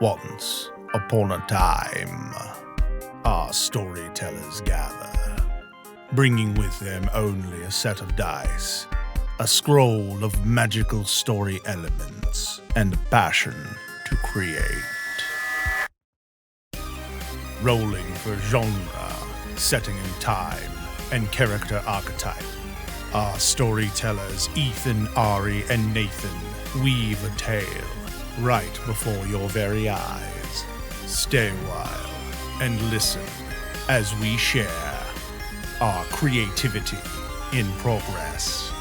Once upon a time, our storytellers gather, bringing with them only a set of dice, a scroll of magical story elements, and a passion to create. Rolling for genre, setting and time, and character archetype, our storytellers Ethan, Ari, and Nathan weave a tale right before your very eyes. Stay a while and listen as we share our creativity in progress.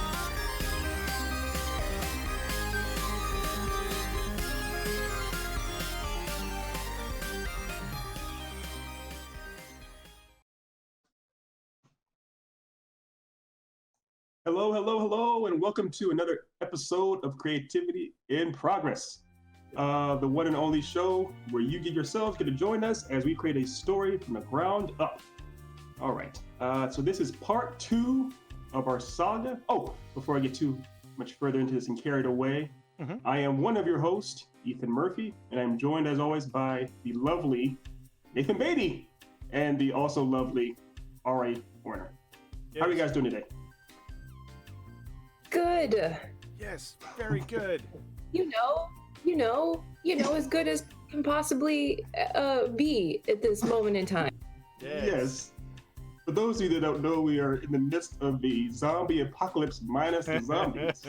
Hello, hello, hello, and welcome to another episode of Creativity in Progress, the one and only show where you yourselves get to join us as we create a story from the ground up. All right, so this is part 2 of our saga. Oh, before I get too much further into this and carried away, I am one of your hosts, Ethan Murphy, and I'm joined as always by the lovely Nathan Beatty and the also lovely Ari Warner. Yes. How are you guys doing today? Good. Yes, very good. You know, as good as can possibly be at this moment in time. Yes. For those of you that don't know, we are in the midst of the zombie apocalypse minus the zombies.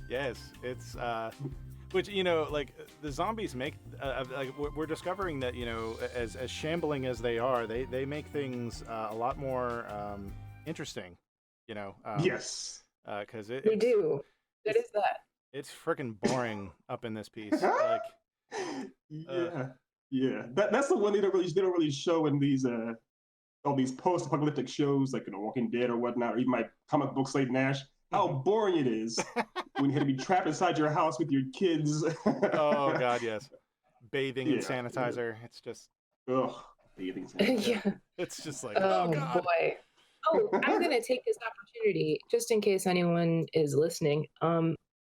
Yes, it's which like the zombies make like we're discovering that as shambling as they are, they make things a lot more interesting. Yes. Because We do. That is that. It's freaking boring up in this piece. Like, yeah. That's the one they don't really show in these all these post-apocalyptic shows like Walking Dead or whatnot, or even my comic book Slate Nash. How boring it is when you had to be trapped inside your house with your kids. Oh God, yes. Bathing in sanitizer. It's just bathing sanitizer. Yeah. It's just like Oh God. boy. Oh, I'm gonna take this opportunity just in case anyone is listening.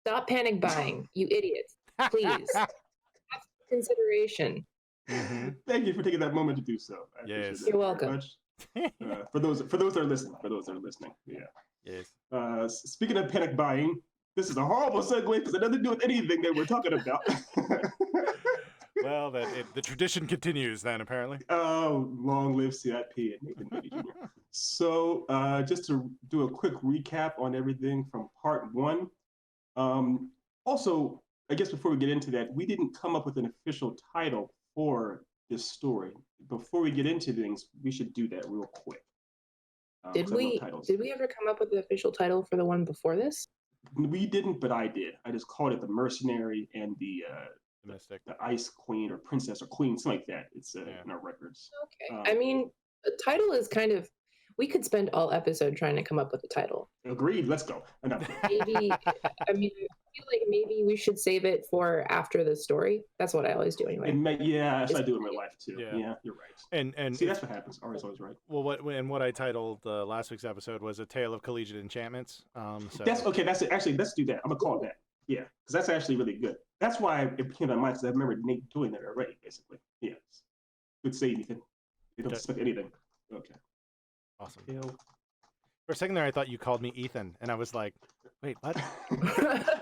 Stop panic buying, you idiots. Please. Have consideration. Thank you for taking that moment to do so. I appreciate Yes. that You're very welcome. much. For those that are listening, yeah. Yes. Speaking of panic buying, this is a horrible segue because it doesn't do with anything that we're talking about. Well, the tradition continues then, apparently. Oh, long live CIP and Nathan Beatty Jr. So, just to do a quick recap on everything from part 1. Also, I guess before we get into that, we didn't come up with an official title for this story. Before we get into things, we should do that real quick. Did we ever come up with the official title for the one before this? We didn't, but I did. I just called it the Mercenary and the Mystic. the Ice Queen or Princess or Queen, something like that. It's in our records. Okay. I mean, the title is kind of. We could spend all episode trying to come up with a title. Agreed. Let's go. Maybe. I mean, I feel like maybe we should save it for after the story. That's what I always do anyway. That's what I do in my life too. Yeah, you're right. And see, that's what happens. Ari's always right. Well, what I titled last week's episode was A Tale of Collegiate Enchantments. So that's okay. That's it. Actually, let's do that. I'm gonna call it that. Yeah, because that's actually really good. That's why it came to mind, because I remember Nate doing that already. Basically, yeah. Good save, Ethan. They don't expect anything. Okay. Awesome. For a second there, I thought you called me Ethan, and I was like, "Wait, what?"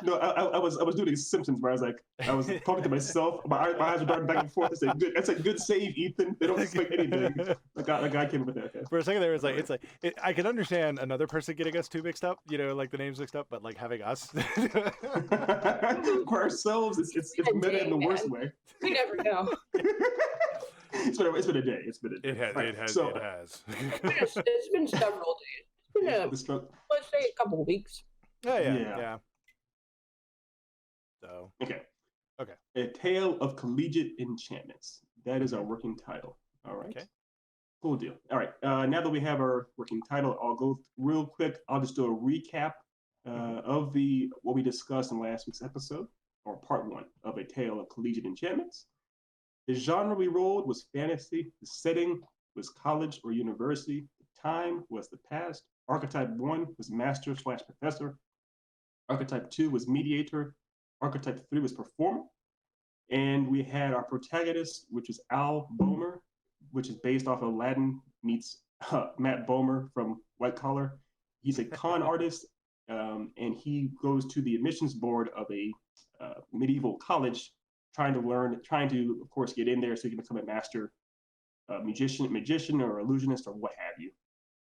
No, I was doing the Simpsons where I was talking to myself. My eyes were darting back and forth. I said, "Good, that's a good save, Ethan. They don't expect anything." The guy came with that. For a second there, I can understand another person getting us too mixed up, like the names mixed up, but like having us for ourselves, it's meta in the worst way. We never know. It's been a day. It has. It's been several days. It's been let's say a couple of weeks. Oh, yeah. So okay. Okay. A Tale of Collegiate Enchantments. That is our working title. All right. Okay. Cool deal. All right. Now that we have our working title, I'll go real quick. I'll just do a recap of what we discussed in last week's episode, or part 1 of A Tale of Collegiate Enchantments. The genre we rolled was fantasy. The setting was college or university. The time was the past. Archetype 1 was master/professor. Archetype 2 was mediator. Archetype 3 was performer. And we had our protagonist, which is Al Bomer, which is based off of Aladdin meets Matt Bomer from White Collar. He's a con artist, and he goes to the admissions board of a medieval college, trying to, of course, get in there so he can become a master magician or illusionist or what have you.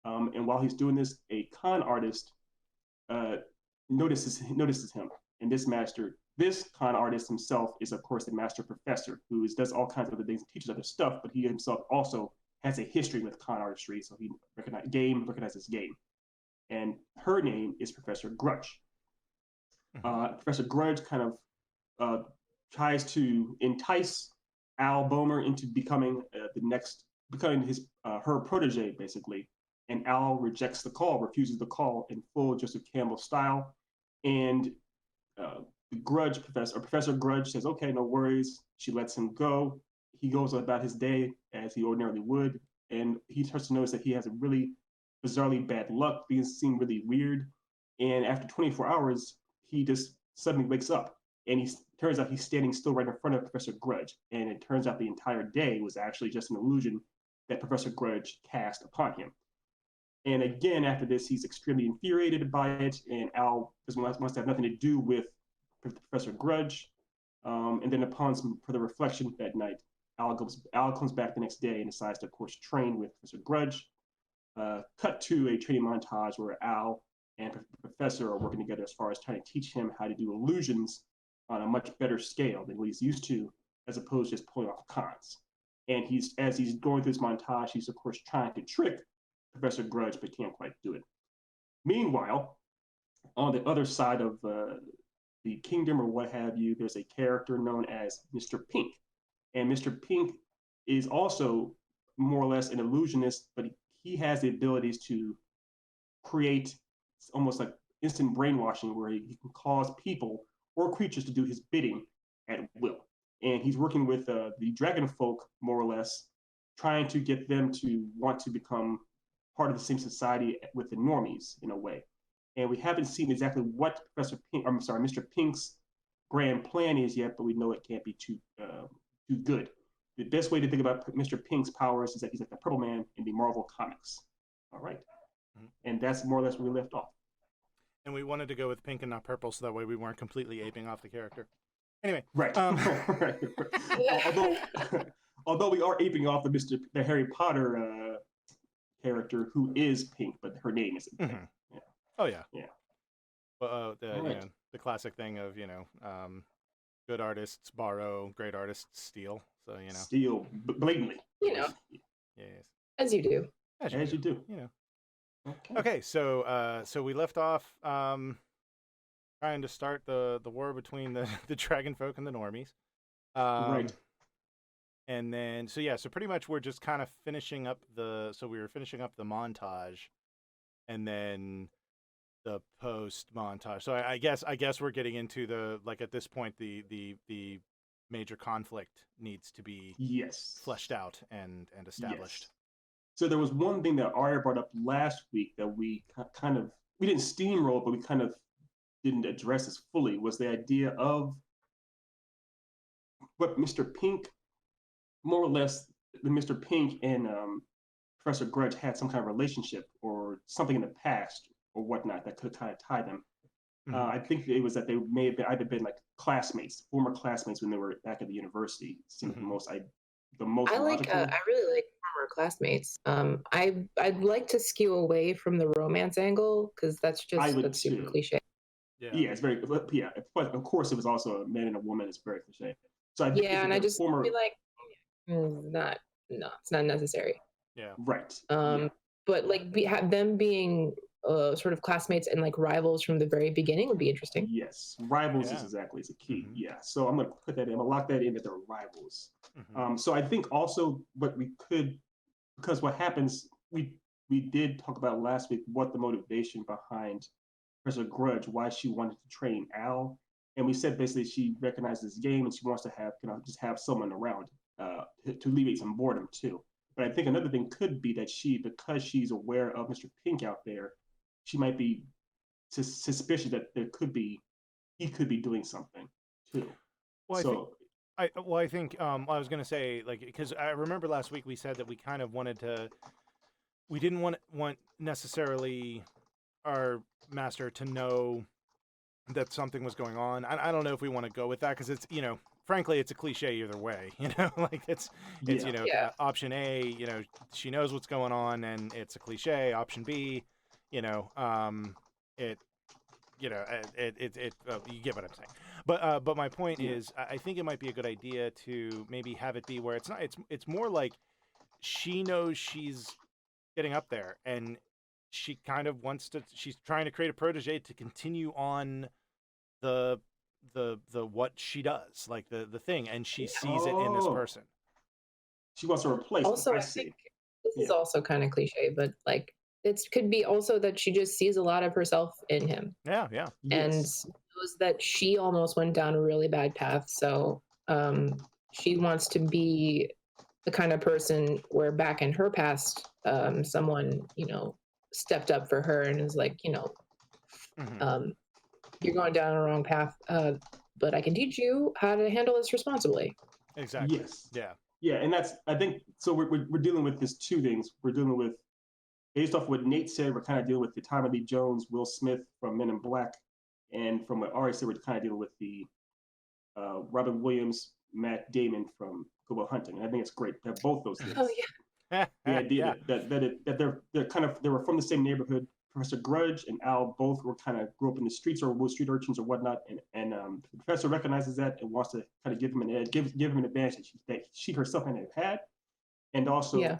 And while he's doing this, a con artist notices him. And this con artist himself is, of course, a master professor who does all kinds of other things and teaches other stuff, but he himself also has a history with con artistry, so he recognizes game. And her name is Professor Grudge. Professor Grudge kind of tries to entice Al Bomer into becoming her protege, basically. And Al refuses the call in full Joseph Campbell style. And Professor Grudge says, okay, no worries. She lets him go. He goes about his day as he ordinarily would. And he starts to notice that he has a really bizarrely bad luck. Things seem really weird. And after 24 hours, he just suddenly wakes up. And turns out he's standing still right in front of Professor Grudge. And it turns out the entire day was actually just an illusion that Professor Grudge cast upon him. And again, after this, he's extremely infuriated by it, and Al wants to have nothing to do with Professor Grudge. And then upon some further reflection that night, Al comes back the next day and decides to, of course, train with Professor Grudge. Cut to a training montage where Al and the Professor are working together as far as trying to teach him how to do illusions on a much better scale than what he's used to, as opposed to just pulling off cons. And as he's going through this montage, he's, of course, trying to trick Professor Grudge, but can't quite do it. Meanwhile, on the other side of the kingdom or what have you, there's a character known as Mr. Pink. And Mr. Pink is also more or less an illusionist, but he has the abilities to create almost like instant brainwashing, where he can cause people or creatures to do his bidding at will. And he's working with the dragonfolk, more or less, trying to get them to want to become part of the same society with the normies in a way. And we haven't seen exactly what Mr. Pink's grand plan is yet, but we know it can't be too good. The best way to think about Mr. Pink's powers is that he's like the Purple Man in the Marvel comics. All right. And that's more or less where we left off. And we wanted to go with pink and not purple, so that way we weren't completely aping off the character. Anyway. Right. Right. Although we are aping off the Harry Potter character who is pink, but her name isn't pink. Yeah. Oh yeah. Yeah. Well, right. the classic thing of good artists borrow, great artists steal. So steal blatantly. Yes. As you do. As you do. Okay. So we left off trying to start the war between the dragonfolk and the normies. Right. And then, so pretty much we're just kind of finishing up the montage, and then the post montage. So I guess we're getting into at this point, the major conflict needs to be fleshed out and established. Yes. So there was one thing that Arya brought up last week that we we didn't steamroll, but we kind of didn't address as fully, was the idea of what Mr. Pink, more or less, Mr. Pink and Professor Grudge had some kind of relationship or something in the past or whatnot that could kind of tie them. Mm-hmm. I think it was that they may have either been like former classmates when they were back at the university. Seemed the most I really like former classmates. I'd like to skew away from the romance angle, because that's super cliche. Yeah, it's very But of course, it was also a man and a woman. It's very cliche. So I just feel like it's not necessary. Yeah. Right. But them being sort of classmates and like rivals from the very beginning would be interesting. Yes, rivals is a key. Mm-hmm. Yeah. So I'm gonna put that in. I'm gonna lock that in that they're rivals. Mm-hmm. So I think also because what happens, we did talk about last week what the motivation behind Professor Grudge, why she wanted to train Al. And we said basically she recognizes this game and she wants to just have someone around to alleviate some boredom too. But I think another thing could be that because she's aware of Mr. Pink out there, she might be suspicious that he could be doing something too. Well, I think I was gonna say, like, because I remember last week we said that we kind of we didn't want necessarily our master to know that something was going on. I don't know if we want to go with that, because it's, frankly, it's a cliche either way. Like it's Yeah. option A, she knows what's going on and it's a cliche. Option B, it you get what I'm saying. But my point is, I think it might be a good idea to maybe have it be where it's not. It's more like she knows she's getting up there, and she kind of wants to. She's trying to create a protege to continue on the what she does, like the thing, and she sees it in this person. She wants to replace. Also, I think this is also kind of cliche, but like it could be also that she just sees a lot of herself in him. Yeah. And knows that she almost went down a really bad path. So she wants to be the kind of person where back in her past, someone, stepped up for her and is like, you're going down a wrong path, but I can teach you how to handle this responsibly. Exactly. Yes. Yeah. And that's, I think, so we're dealing with this two things. We're dealing with, based off what Nate said, we're kind of dealing with the Tommy Lee Jones, Will Smith from Men in Black. And from what Ari said, we're kind of dealing with the Robin Williams, Matt Damon from Good Will Hunting. And I think it's great to have both those things. Oh, yeah. The idea that they were from the same neighborhood. Professor Grudge and Al both grew up in the streets or were street urchins or whatnot, and the professor recognizes that and wants to kind of give him an edge, give him an advantage that she herself may have had, and also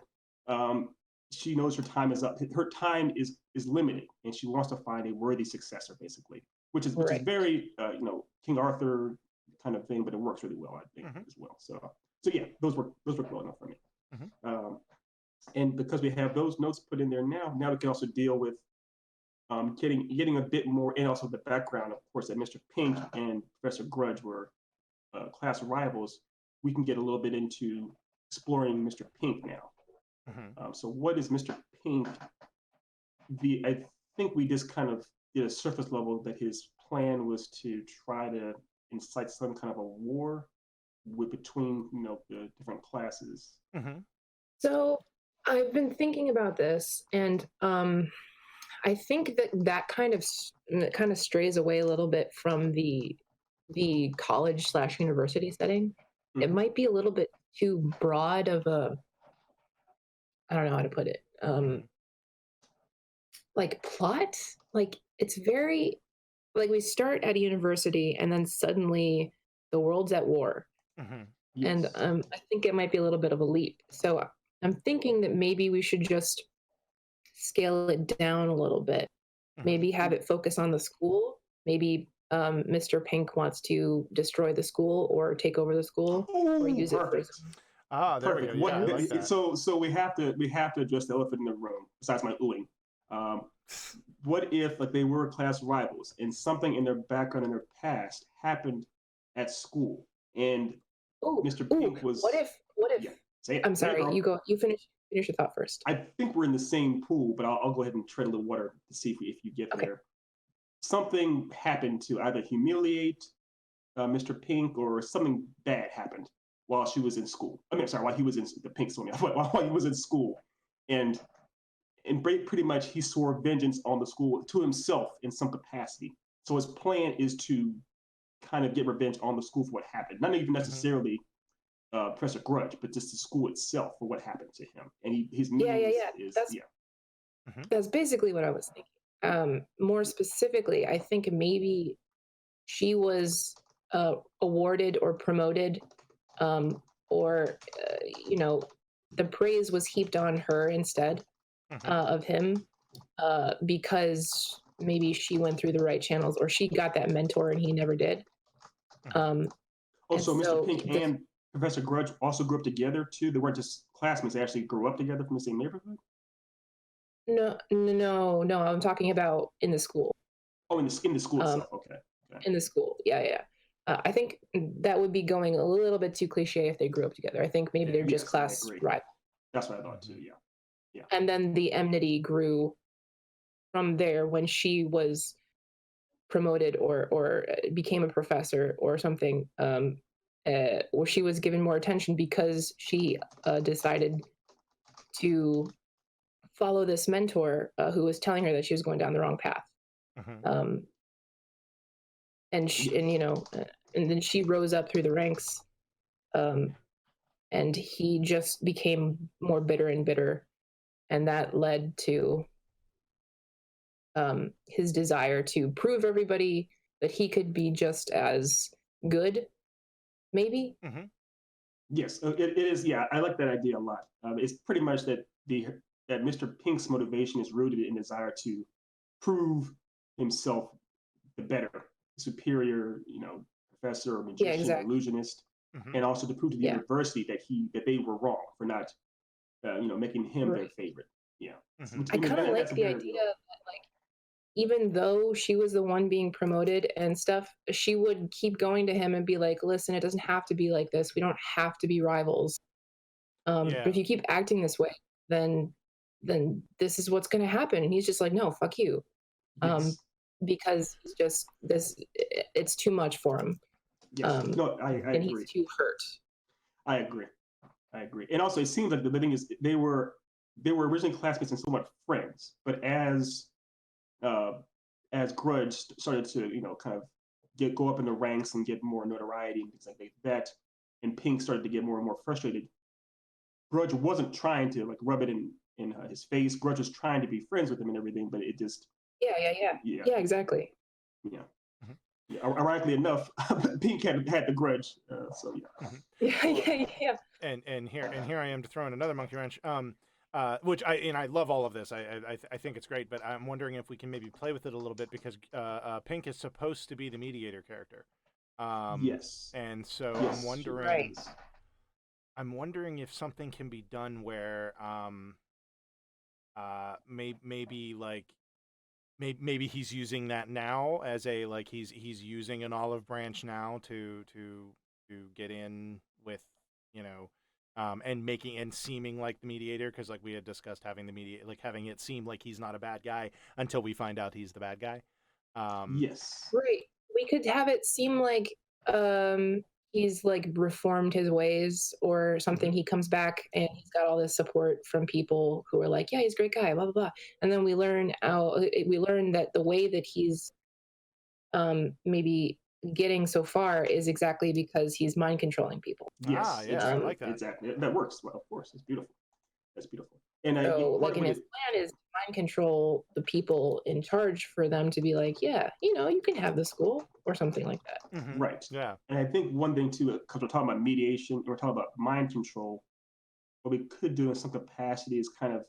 she knows her time is up. Her time is limited, and she wants to find a worthy successor, basically, which is very King Arthur kind of thing, but it works really well, I think, as well. So yeah, those work well enough for me. And because we have those notes put in there now we can also deal with getting a bit more, and also the background, of course, that Mr. Pink and Professor Grudge were class rivals. We can get a little bit into exploring Mr. Pink now. So what is Mr. Pink? I think we just kind of did a surface level that his plan was to try to incite some kind of a war between the different classes. So I've been thinking about this, and I think that kind of strays away a little bit from the college/university setting. It might be a little bit too broad of a, I don't know how to put it, like plot. Like it's very, like we start at a university and then suddenly the world's at war. And I think it might be a little bit of a leap. So I'm thinking that maybe we should just scale it down a little bit. Maybe have it focus on the school. Maybe Mr. Pink wants to destroy the school or take over the school or use it for. There we go. Yeah, I like that. So we have to address the elephant in the room. Besides my oohing, what if they were class rivals and something in their background in their past happened at school and Mr. Pink was. What if? Yeah, I'm sorry. You finish your thought first. I think we're in the same pool, but I'll go ahead and tread a little water to see if you get there. Something happened to either humiliate Mr. Pink, or something bad happened while she was in school. While he was in the Pink Sony, while he was in school, and pretty much he swore vengeance on the school to himself in some capacity. So his plan is to kind of get revenge on the school for what happened. Not even necessarily Professor Grudge, but just the school itself for what happened to him. And his meaning is That's basically what I was thinking. More specifically, I think maybe she was awarded or promoted, or the praise was heaped on her instead of him, because maybe she went through the right channels, or she got that mentor and he never did. So Mr. Pink and Professor Grudge also grew up together too? They weren't just classmates, they actually grew up together from the same neighborhood? No, I'm talking about in the school. Oh, in the school itself, okay. In the school, yeah. I think that would be going a little bit too cliche if they grew up together. I think maybe they're just class rivals. That's what I thought too, yeah. And then the enmity grew from there when she was promoted or became a professor or something. where she was given more attention because she decided to follow this mentor who was telling her that she was going down the wrong path. Mm-hmm. And then she rose up through the ranks, and he just became more bitter and bitter, and that led to his desire to prove everybody that he could be just as good, maybe. Mm-hmm. Yes, it is. Yeah, I like that idea a lot. It's pretty much that Mr. Pink's motivation is rooted in desire to prove himself the better, superior, professor or magician, exactly. illusionist, Mm-hmm. and also to prove to the university that they were wrong for not, making him their favorite. Yeah, Mm-hmm. I kind of like the idea that, like, even though she was the one being promoted and stuff, she would keep going to him and be like, listen, it doesn't have to be like this. We don't have to be rivals. But if you keep acting this way, then this is what's going to happen. And he's just like, no, fuck you. Yes. Because he's just it's too much for him. Yes. No, I and agree. He's too hurt. I agree. And also, it seems like the thing is they were originally classmates and somewhat friends, but as Grudge started to kind of go up in the ranks and get more notoriety and things like that, and Pink started to get more and more frustrated. Grudge wasn't trying to like rub it in his face. Grudge was trying to be friends with him and everything, but it just yeah, exactly. Yeah. Mm-hmm. Yeah, ironically enough, Pink had the grudge. So yeah. Mm-hmm. Yeah. And here I am to throw in another monkey wrench. Which I love all of this. I think it's great, but I'm wondering if we can maybe play with it a little bit because Pink is supposed to be the mediator character. Yes. And so yes, I'm wondering. Right. I'm wondering if something can be done where maybe like maybe he's using that now as a like he's using an olive branch now to get in with and making and seeming like the mediator, because like we had discussed having the mediator, like having it seem like he's not a bad guy until we find out he's the bad guy. Yes. Right. We could have it seem like he's like reformed his ways or something. He comes back and he's got all this support from people who are like, yeah, he's a great guy, blah blah blah. And then we learn that the way that he's maybe getting so far is exactly because he's mind controlling people. Yes. Yeah, I like that. Exactly. That works. Well, of course, it's beautiful. That's beautiful. And so, like, in his plan is to mind control the people in charge for them to be like, yeah, you can have the school or something like that. Mm-hmm. Right. Yeah. And I think one thing too, because we're talking about mediation, we're talking about mind control. What we could do in some capacity is kind of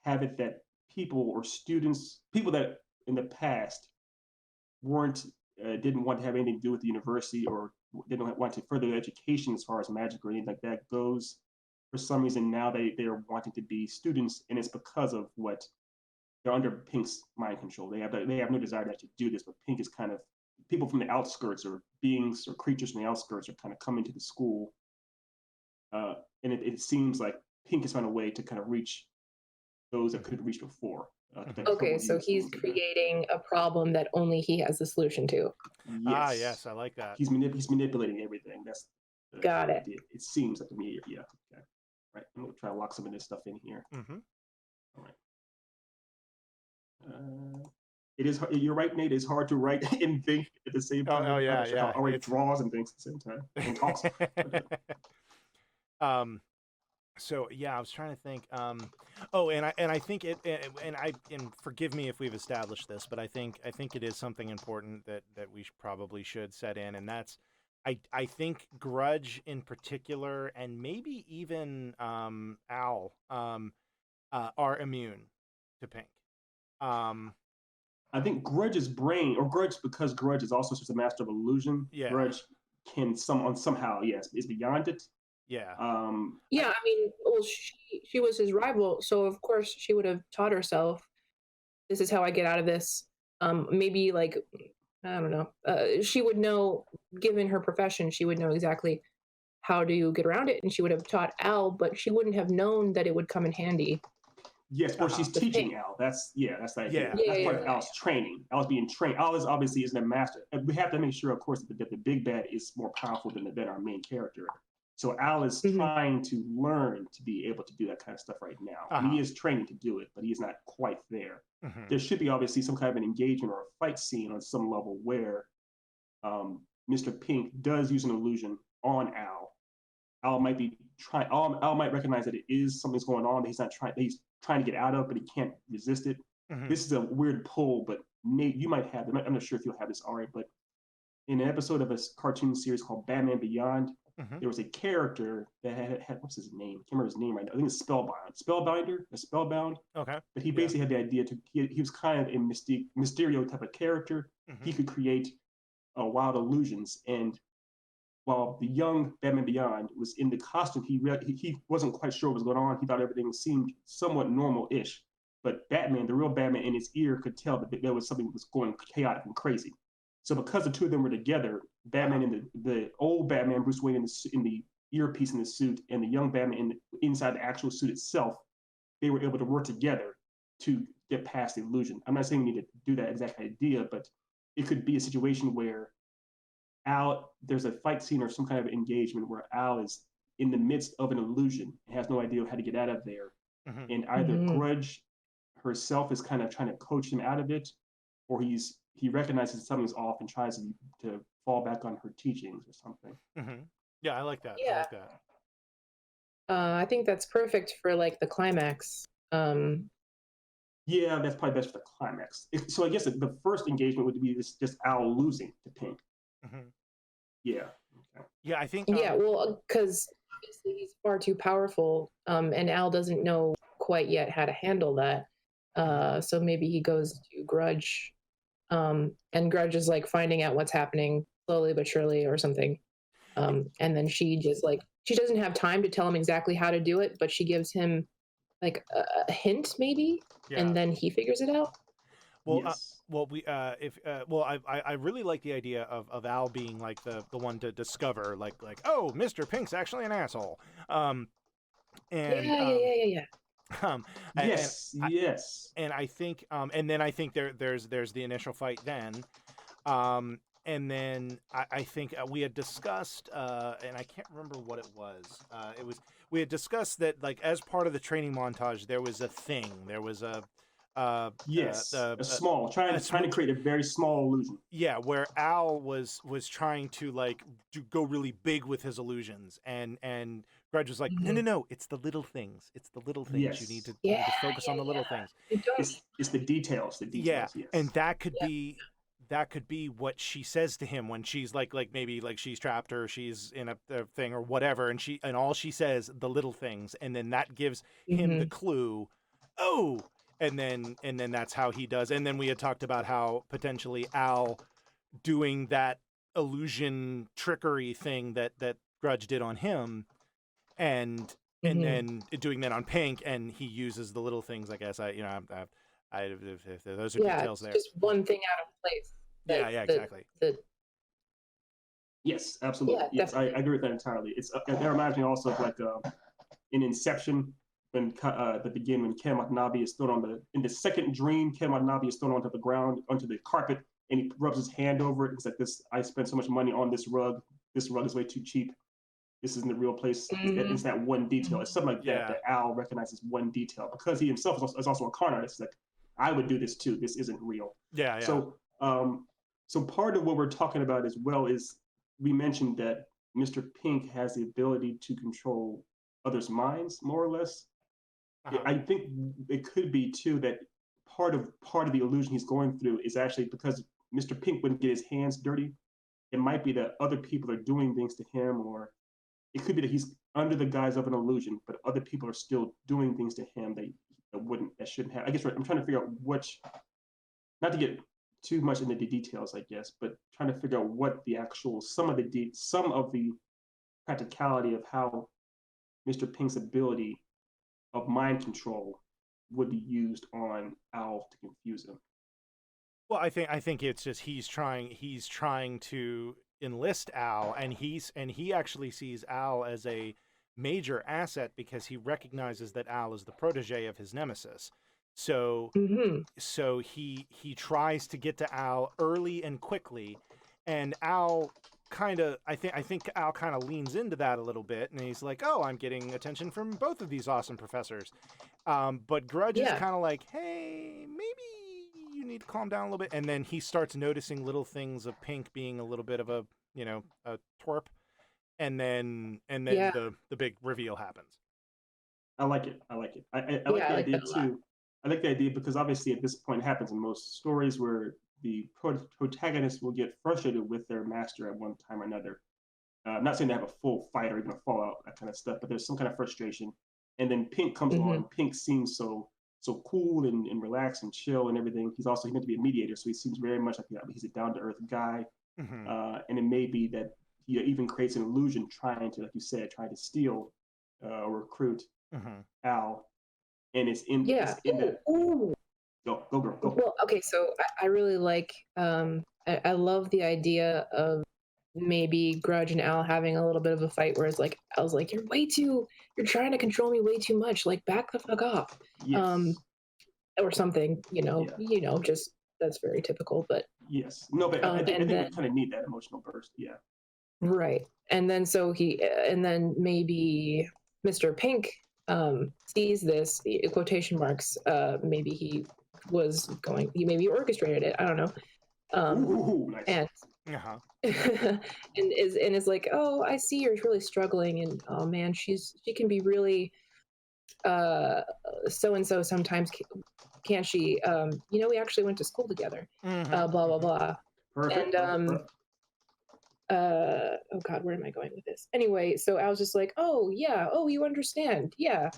have it that people or students, people that in the past didn't want to have anything to do with the university or didn't want to further their education as far as magic or anything like that goes. For some reason now they're wanting to be students, and it's because of what they're under Pink's mind control. They have no desire to actually do this, but Pink is kind of people from the outskirts or beings or creatures from the outskirts are kind of coming to the school, and it seems like Pink has found a way to kind of reach those that couldn't reach before. Okay, so he's creating a problem that only he has the solution to. Yes. Yes, I like that. He's manipulating everything. That's got it. It seems like to me, yeah. Okay. Right, I'm gonna try to lock some of this stuff in here. Mm-hmm. All right. It is. You're right, Nate. It's hard to write and think at the same time. Oh yeah. I'll write draws and things at the same time and talks. So yeah, I was trying to think. And I think and forgive me if we've established this, but I think it is something important that we probably should set in, and that's I think Grudge in particular, and maybe even Al, are immune to Pink. I think Grudge's brain, or Grudge, because Grudge is also such a master of illusion. Yeah. Grudge can somehow, yes, is beyond it. Yeah. Yeah, I mean, well, she was his rival, so of course she would have taught herself, this is how I get out of this. Maybe like, I don't know. She would know, given her profession, she would know exactly how to get around it, and she would have taught Al, but she wouldn't have known that it would come in handy. Yes, or she's teaching Al. That's the idea. That's part of Al's training. Al's being trained. Al is obviously isn't a master. And we have to make sure, of course, that the big bad is more powerful than our main character. So Al is trying to learn to be able to do that kind of stuff right now. And he is training to do it, but he is not quite there. There should be obviously some kind of an engagement or a fight scene on some level where Mr. Pink does use an illusion on Al. Al might recognize that it is something's going on that he's trying to get out of, but he can't resist it. This is a weird pull, but Nate, you might have it. I'm not sure if you'll have this already, but in an episode of a cartoon series called Batman Beyond, there was a character that had what's his name? I can't remember his name right now. I think it's Spellbound. Okay. But he basically had the idea he was kind of a Mysterio type of character. He could create wild illusions, and while the young Batman Beyond was in the costume, he wasn't quite sure what was going on. He thought everything seemed somewhat normal-ish. But Batman, the real Batman, in his ear could tell that there was something that was going chaotic and crazy. So because the two of them were together, Batman and the old Batman, Bruce Wayne, in the earpiece in the suit, and the young Batman inside the actual suit itself, they were able to work together to get past the illusion. I'm not saying we need to do that exact idea, but it could be a situation where there's a fight scene or some kind of engagement where Al is in the midst of an illusion and has no idea how to get out of there. And either Grudge herself is kind of trying to coach him out of it, or he recognizes something's off and tries to fall back on her teachings or something. Yeah, I like that. I like that. I think that's perfect for like the climax. Yeah, that's probably best for the climax. So I guess the first engagement would be just Al losing to Pink. Yeah. Okay. Yeah, I think. Well, because obviously he's far too powerful, and Al doesn't know quite yet how to handle that. So maybe he goes to Grudge, and Grudge is like finding out what's happening slowly but surely or something. And then she doesn't have time to tell him exactly how to do it, but she gives him like a hint maybe, and then he figures it out. Well, I really like the idea of Al being like the one to discover like oh, Mr. Pink's actually an asshole. Yes. And I think and then I think there's the initial fight then. And then I think we had discussed, and I can't remember what it was. We had discussed that like as part of the training montage, there was a thing. There was a trying to create a very small illusion. Yeah, where Al was trying to like go really big with his illusions, and Grudge was like, no, it's the little things. It's the little things. Yes. You need to focus on the little things. It's the details. Yeah, yes. And that could be what she says to him when she's like maybe like she's trapped or she's in a thing or whatever, and all she says the little things, and then that gives him the clue. Oh. And then that's how he does. And then we had talked about how potentially Al doing that illusion trickery thing that Grudge did on him, and then doing that on Pink, and he uses the little things. I guess those are details there. Just one thing out of place. Exactly. Yes, absolutely. Yes, I agree with that entirely. That reminds me also of like in Inception. When the beginning, when Ken Watanabe is thrown in the second dream, Ken Watanabe is thrown onto the ground, onto the carpet, and he rubs his hand over it. It's like this: I spent so much money on this rug. This rug is way too cheap. This isn't the real place. It's that one detail. It's something like that Al recognizes one detail because he himself is also a con artist. Like, I would do this too. This isn't real. Yeah. So part of what we're talking about as well is we mentioned that Mr. Pink has the ability to control others' minds, more or less. I think it could be too that part of the illusion he's going through is actually because Mr. Pink wouldn't get his hands dirty. It might be that other people are doing things to him, or it could be that he's under the guise of an illusion, but other people are still doing things to him that shouldn't have. I guess I'm trying to figure out not to get too much into the details, I guess, but trying to figure out what the actual some of the practicality of how Mr. Pink's ability of mind control would be used on Al to confuse him. Well, I think it's just he's trying to enlist Al, and he actually sees Al as a major asset because he recognizes that Al is the protege of his nemesis. So so he tries to get to Al early and quickly, and Al kind of I think Al kind of leans into that a little bit, and he's like, "Oh, I'm getting attention from both of these awesome professors." But Grudge is kind of like, "Hey, maybe you need to calm down a little bit." And then he starts noticing little things of Pink being a little bit of a twerp, and then the big reveal happens. I like it. I like the idea too. I like the idea because obviously at this point it happens in most stories where the protagonist will get frustrated with their master at one time or another. I'm not saying they have a full fight or even a fallout, that kind of stuff, but there's some kind of frustration. And then Pink comes along. Pink seems so cool and relaxed and chill and everything. He's meant to be a mediator, so he seems very much like he's a down-to-earth guy. And it may be that he even creates an illusion trying to, like you said, steal or recruit Al. And it's in that. Go girl, go. Well, okay, so I really like I love the idea of maybe Grudge and Al having a little bit of a fight where it's like Al's like, you're trying to control me way too much, like back the fuck off. Or something, just that's very typical, but but I think we kind of need that emotional burst. Right. And then maybe Mr. Pink sees this, the quotation marks, maybe he maybe orchestrated it, I don't know. Nice. And and is like, oh, I see you're really struggling, and oh man, she can be really so and so sometimes, can't she? We actually went to school together. Blah blah blah. Perfect. And oh god, where am I going with this? Anyway, so I was just like, oh yeah, oh, you understand, yeah.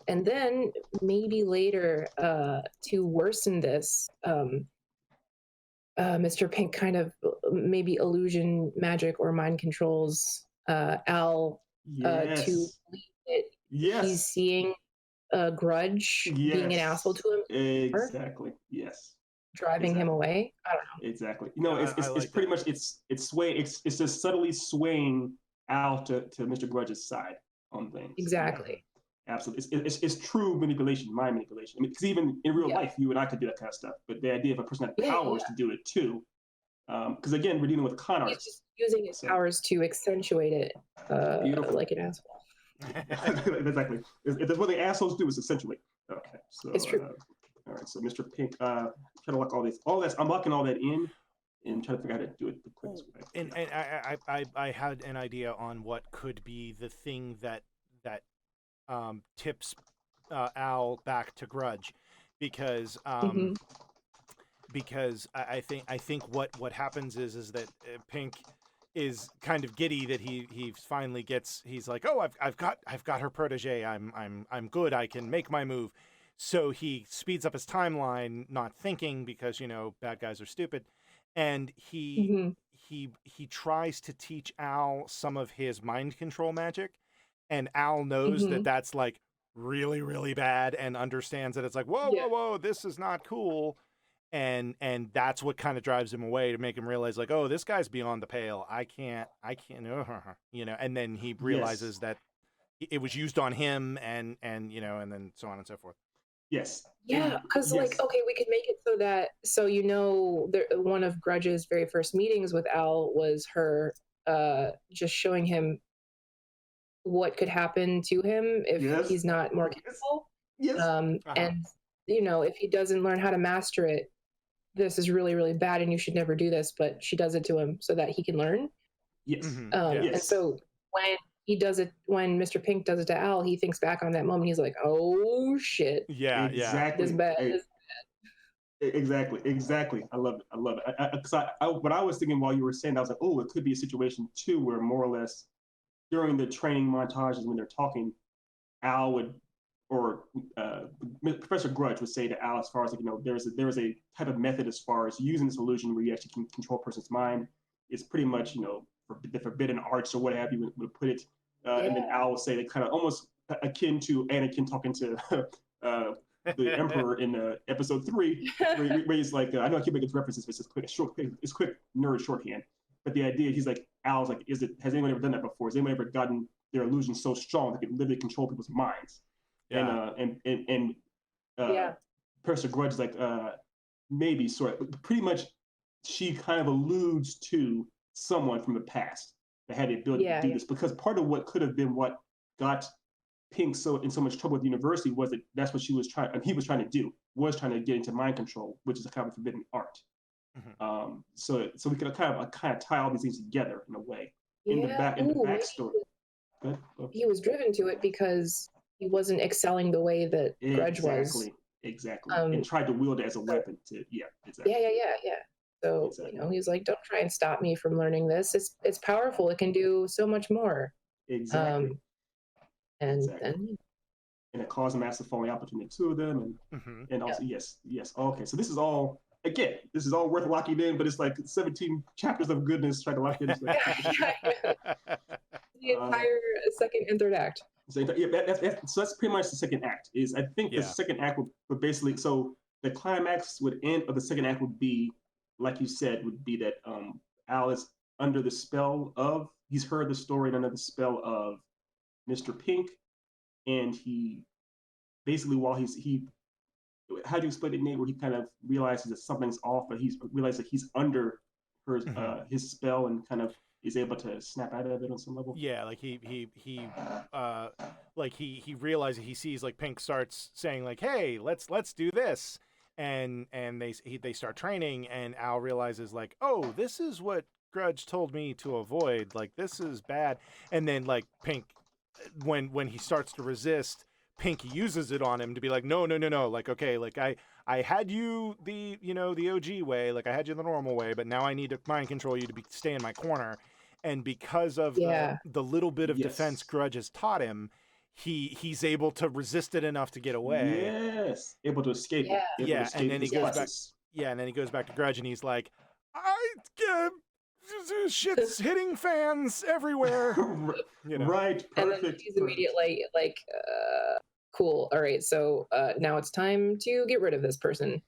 And then maybe later, to worsen this, Mr. Pink kind of maybe illusion, magic, or mind controls Al to believe that he's seeing a Grudge being an asshole to him. Exactly. Yes. Driving him away. I don't know. Exactly. It's pretty much it's just subtly swaying Al to Mr. Grudge's side on things. Exactly. Absolutely. It's true manipulation, mind manipulation. I mean, because even in real life, you and I could do that kind of stuff. But the idea of a person had powers to do it too, because again, we're dealing with con artists. He's just using his powers to accentuate it, like an asshole. Exactly. That's what the assholes do, is accentuate. Okay. So it's true. All right. So Mr. Pink, try to lock all that. I'm locking all that in, and trying to figure out how to do it the quickest way. And I had an idea on what could be the thing that tips Al back to Grudge, because I think what happens is that Pink is kind of giddy that he finally gets, he's like, oh, I've got her protege, I'm good, I can make my move. So he speeds up his timeline, not thinking, because bad guys are stupid, and he tries to teach Al some of his mind control magic. And Al knows that that's like really, really bad, and understands that it's like, whoa, this is not cool. And that's what kind of drives him away, to make him realize, like, oh, this guy's beyond the pale. I can't, and then he realizes that it was used on him, and and then so on and so forth. Yes. Yeah, because like, okay, we could make it so one of Grudge's very first meetings with Al was her just showing him what could happen to him if he's not more careful. And if he doesn't learn how to master it, this is really, really bad, and you should never do this. But she does it to him so that he can learn. And so when Mr. Pink does it to Al, he thinks back on that moment. He's like, oh shit. Exactly. This is bad. Exactly. I love it. Because what I was thinking while you were saying that, I was like, oh, it could be a situation too where more or less during the training montages when they're talking, Al would, or Professor Grudge would say to Al, as far as there is a type of method as far as using this illusion where you actually can control a person's mind. It's pretty much the forbidden arts or what have you would put it. And then Al would say that, kind of almost akin to Anakin talking to the Emperor in episode 3, where he's like, I know I keep making references, but it's quick nerd shorthand. But the idea, he's like, Al's like, has anyone ever done that before? Has anyone ever gotten their illusion so strong that they can literally control people's minds? Yeah. And Professor Grudge is like, maybe, sort of, but pretty much she kind of alludes to someone from the past that had the ability to do this, because part of what could have been what got Pink in so much trouble with the university was that that's what he was trying to get into mind control, which is a kind of forbidden art. So we could kind of tie all these things together in a way. In the backstory. He was driven to it because he wasn't excelling the way that Grudge was. Exactly. And tried to wield it as a weapon to, exactly. Yeah. So, he's like, don't try and stop me from learning this. It's powerful. It can do so much more. Exactly. And it caused a massive falling out between the two of them. And also, yes. Okay, so this is all worth locking in, but it's like 17 chapters of goodness trying to lock in. The entire second and third act. So that's pretty much the second act. I think the second act would basically, so the climax of the second act would be, like you said, would be that Al is under the spell of, he's heard the story and under the spell of Mr. Pink, and he basically, while how do you explain it, Nate, where he kind of realizes that something's off, but he's realized that he's under his spell and kind of is able to snap out of it on some level. Yeah, like he realizes, he sees like Pink starts saying like, "Hey, let's do this," and they start training, and Al realizes like, "Oh, this is what Grudge told me to avoid. Like, this is bad." And then like Pink, when he starts to resist, Pink uses it on him to be like, no, like, okay, like I had you the OG way, like I had you the normal way, but now I need to mind control you to stay in my corner. And because of the little bit of defense Grudge has taught him, he's able to resist it enough to get away. Yes, able to escape. Yeah, and then he goes back. Yeah, and then he goes back to Grudge, and he's like, shit's hitting fans everywhere. Right, perfect. And then he's immediately like, cool. All right, so now it's time to get rid of this person.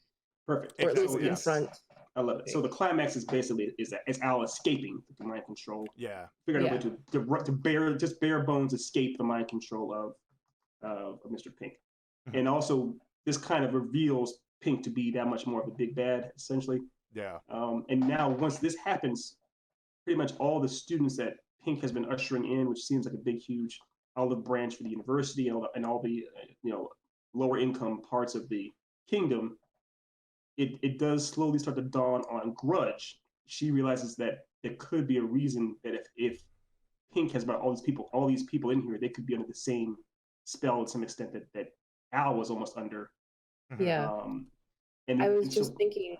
Perfect. Or at least confront. I love it. So the climax is basically is Al escaping the mind control. Yeah. Figured out a way to bare bones escape the mind control of Mr. Pink. And also this kind of reveals Pink to be that much more of a big bad, essentially. Yeah. And now once this happens, pretty much all the students that Pink has been ushering in, which seems like a big, huge olive branch for the university and all the lower income parts of the kingdom, it does slowly start to dawn on Grudge. She realizes that there could be a reason that if Pink has brought all these people in here, they could be under the same spell to some extent that Al was almost under. Yeah. And I was just thinking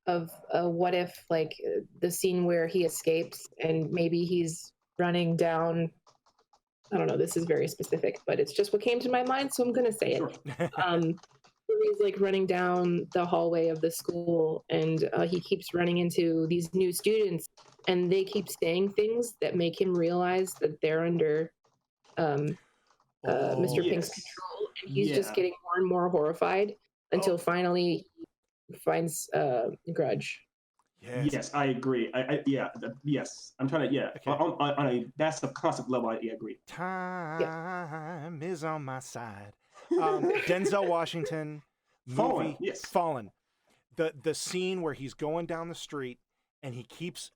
of what if, like, the scene where he escapes and maybe he's running down, I don't know, this is very specific, but it's just what came to my mind, so I'm going to say it. He's like running down the hallway of the school, and he keeps running into these new students, and they keep saying things that make him realize that they're under Mr. Pink's control, and he's just getting more and more horrified until finally he finds Grudge. Yes, I agree. Yes, I'm trying to. Okay. On a massive concept level, I agree. Time is on my side. Denzel Washington movie Fallen. The scene where he's going down the street and he keeps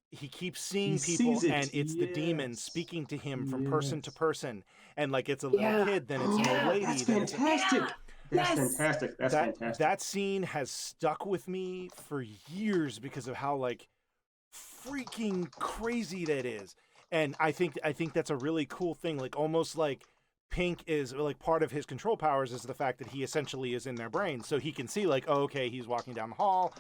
seeing people, and it's the demon speaking to him from person to person, and like it's a little kid, then it's an old lady. That's fantastic. That's fantastic. That's fantastic. That scene has stuck with me for years because of how like freaking crazy that is. And I think that's a really cool thing. Like almost like Pink is like part of his control powers is the fact that he essentially is in their brain. So he can see like, oh, okay, he's walking down the hall.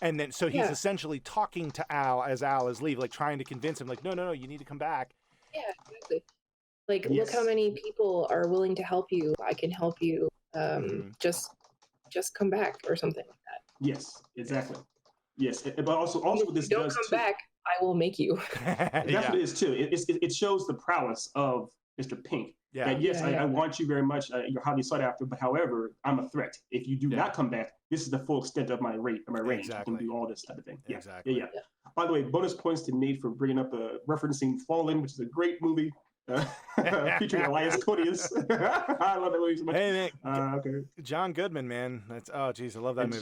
And then so he's essentially talking to Al as Al is leaving, like trying to convince him like, no, you need to come back. Yeah, exactly. Like, look how many people are willing to help you. I can help you. Just come back or something like that. Yes, exactly. Yes, but also what this don't does come too, back, I will make you. That's what it is too. It shows the prowess of Mr. Pink. Yeah. That I want you very much. You're highly sought after, but however, I'm a threat. If you do not come back, this is the full extent of my range. Exactly. You can do all this type of thing. Exactly. Yeah. By the way, bonus points to Nate for bringing up referencing Fallen, which is a great movie. Featuring Elias Koteas. I love that movie so much. Hey, man, okay. John Goodman, man. That's geez, I love that movie.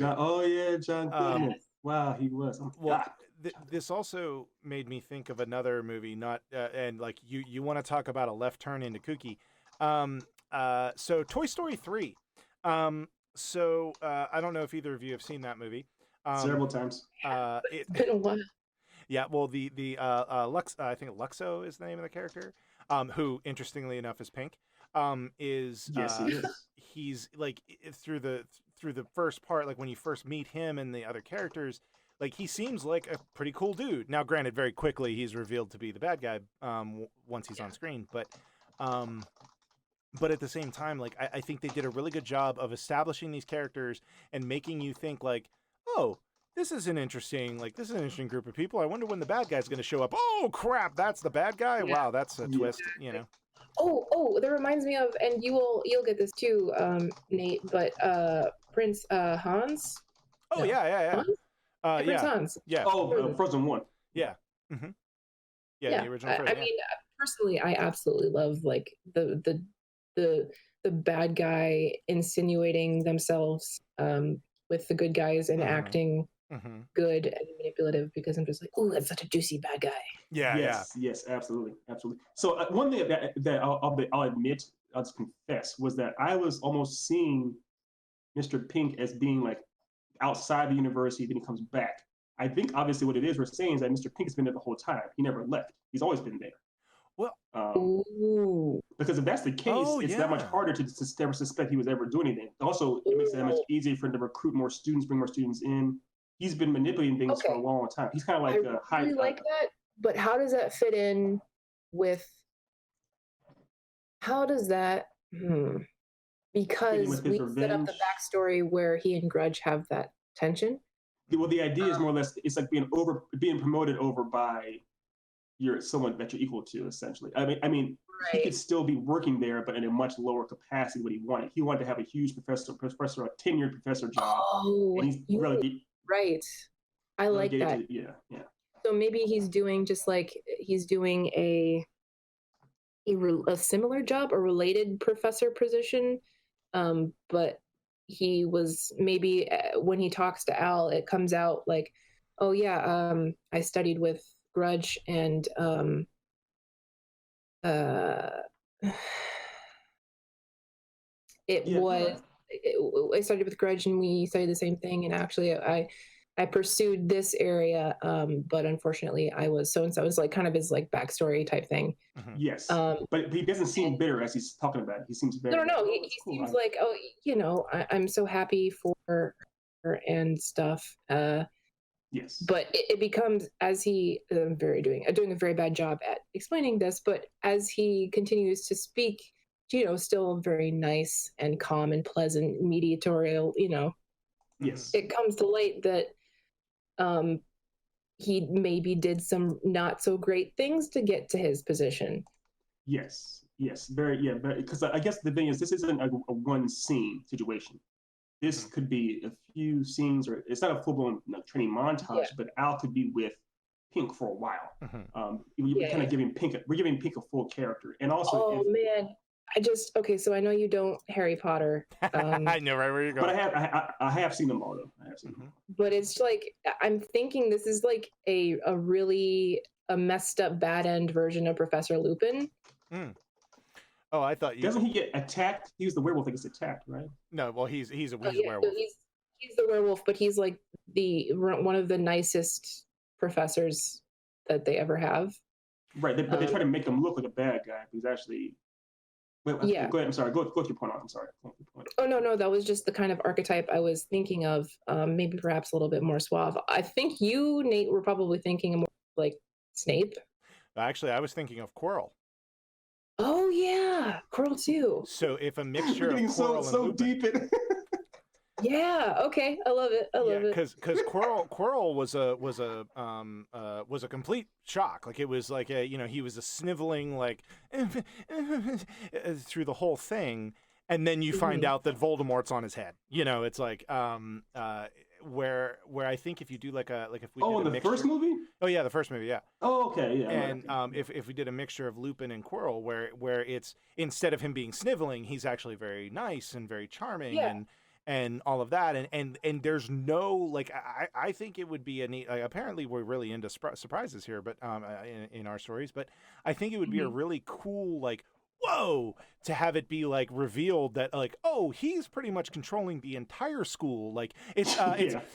John Goodman. Wow, he was. This also made me think of another movie. Not and like you want to talk about a left turn into kooky. So Toy Story 3. So I don't know if either of you have seen that movie. Several times. It's been a while. Yeah, well, the Lux, I think Luxo is the name of the character, who, interestingly enough, is pink. Is yes, he is. He's like through the first part, like when you first meet him and the other characters, like he seems like a pretty cool dude. Now, granted, very quickly he's revealed to be the bad guy once he's on screen, but at the same time, like I think they did a really good job of establishing these characters and making you think like, oh. This is an interesting group of people. I wonder when the bad guy's going to show up. Oh crap, that's the bad guy. Yeah. Wow, that's a twist, you know. Oh, that reminds me of, and you'll get this too, Nate. But Prince Hans. Oh no. Yeah. Hans? Prince Hans. Yeah. Oh, Frozen 1. Yeah. Mm-hmm. Yeah, the original Frozen. I mean, personally, I absolutely love like the bad guy insinuating themselves with the good guys and acting. Mm-hmm. Good and manipulative because I'm just like, oh, that's such a juicy bad guy. Yes, absolutely. So one thing that I'll admit, I'll just confess, was that I was almost seeing Mr. Pink as being like outside the university, then he comes back. I think obviously what it is we're saying is that Mr. Pink has been there the whole time. He never left. He's always been there. Well, because if that's the case, it's that much harder to ever suspect he was ever doing anything. Also, it makes it that much easier for him to recruit more students, bring more students in. He's been manipulating things for a long time. He's kind of like a high. I really like that, but how does that fit in with? How does that? Because we set up the backstory where he and Grudge have that tension. Well, the idea is more or less it's like being promoted over by someone that you're equal to, essentially. I mean, right. He could still be working there, but in a much lower capacity. What he wanted, to have a huge a tenured professor job. Oh, and he's right. I like that. Yeah. So maybe he's doing a similar job, a related professor position, but he was maybe when he talks to Al, it comes out like, oh yeah, I studied with Grudge and I started with Grudge and we studied the same thing, and actually I pursued this area, but unfortunately I was so-and-so. It's like kind of his like backstory type thing. Mm-hmm. Yes. But he doesn't seem bitter as he's talking about it. He seems very... No. He seems like, oh, I'm so happy for her and stuff. Yes. But it becomes, as he, doing a very bad job at explaining this, but as he continues to speak, still very nice and calm and pleasant, mediatorial, Yes. It comes to light that he maybe did some not so great things to get to his position. Yes. Because I guess the thing is, this isn't a one scene situation. This could be a few scenes, or it's not a full-blown training montage, but Al could be with Pink for a while. We're kind of giving Pink a full character, and also. So I know you don't Harry Potter. I know right where you're going. But I have seen them all though. I have seen them all. But it's like I'm thinking this is like a really messed up bad end version of Professor Lupin. Oh, I thought doesn't he get attacked? He's the werewolf that gets attacked, right? No, well he's a werewolf. So he's the werewolf, but he's like one of the nicest professors that they ever have. Right, but they try to make him look like a bad guy. He's actually. Wait, go ahead. I'm sorry. Go with your point on. I'm sorry. Oh no, that was just the kind of archetype I was thinking of. Maybe perhaps a little bit more suave. I think you, Nate, were probably thinking of more like Snape. Actually, I was thinking of Quirrell. Oh yeah, Quirrell too. So if a mixture of Quirrell and Lupin, deep in. Yeah. Okay. I love it. Because Quirrell was a complete shock. Like it was like he was a sniveling like through the whole thing, and then you find out that Voldemort's on his head. It's like where I think if you do like if we Oh, did in a the mixture, first movie? oh yeah, the first movie, yeah. Oh, okay, yeah. And if we did a mixture of Lupin and Quirrell, where it's instead of him being sniveling, he's actually very nice and very charming Yeah. and all of that, and there's no like I think it would be a neat. Like, apparently, we're really into surprises here, but in our stories, but I think it would be a really cool like. Whoa! To have it be like revealed that like, oh, he's pretty much controlling the entire school. Like it's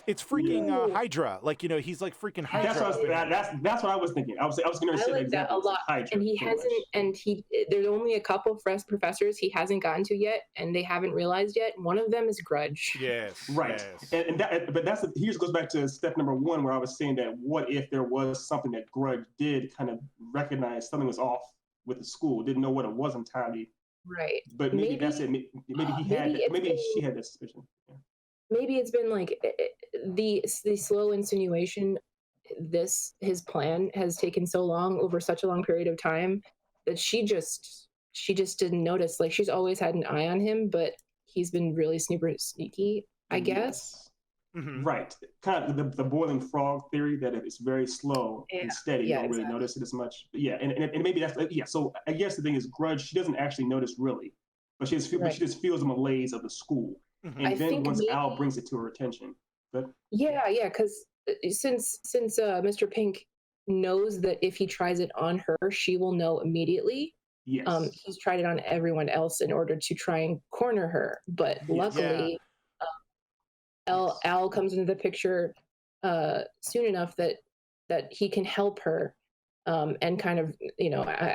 it's freaking Hydra. Like, you know, he's like freaking Hydra. That's what I was thinking. I was going to say like that a lot. Hydra, and he hasn't. And there's only a couple fresh professors he hasn't gotten to yet, and they haven't realized yet. One of them is Grudge. Yes. Right. Yes. But here's goes back to step number one, where I was saying that what if there was something that Grudge did kind of recognize something was off with the school, didn't know what it was entirely. Right. But maybe that's it. Maybe she had that suspicion. Yeah. Maybe it's been like the slow insinuation. His plan has taken so long over such a long period of time that she just didn't notice. Like, she's always had an eye on him, but he's been really super sneaky, I guess. Mm-hmm. Right. Kind of the boiling frog theory, that it's very slow and steady. You don't really notice it as much. But yeah, and maybe that's So I guess the thing is, Grudge, she doesn't actually notice really, but she just feels the malaise of the school. Mm-hmm. And then once Al brings it to her attention. But yeah, because since Mr. Pink knows that if he tries it on her, she will know immediately. Yes. He's tried it on everyone else in order to try and corner her, but luckily. Al comes into the picture soon enough that he can help her and kind of,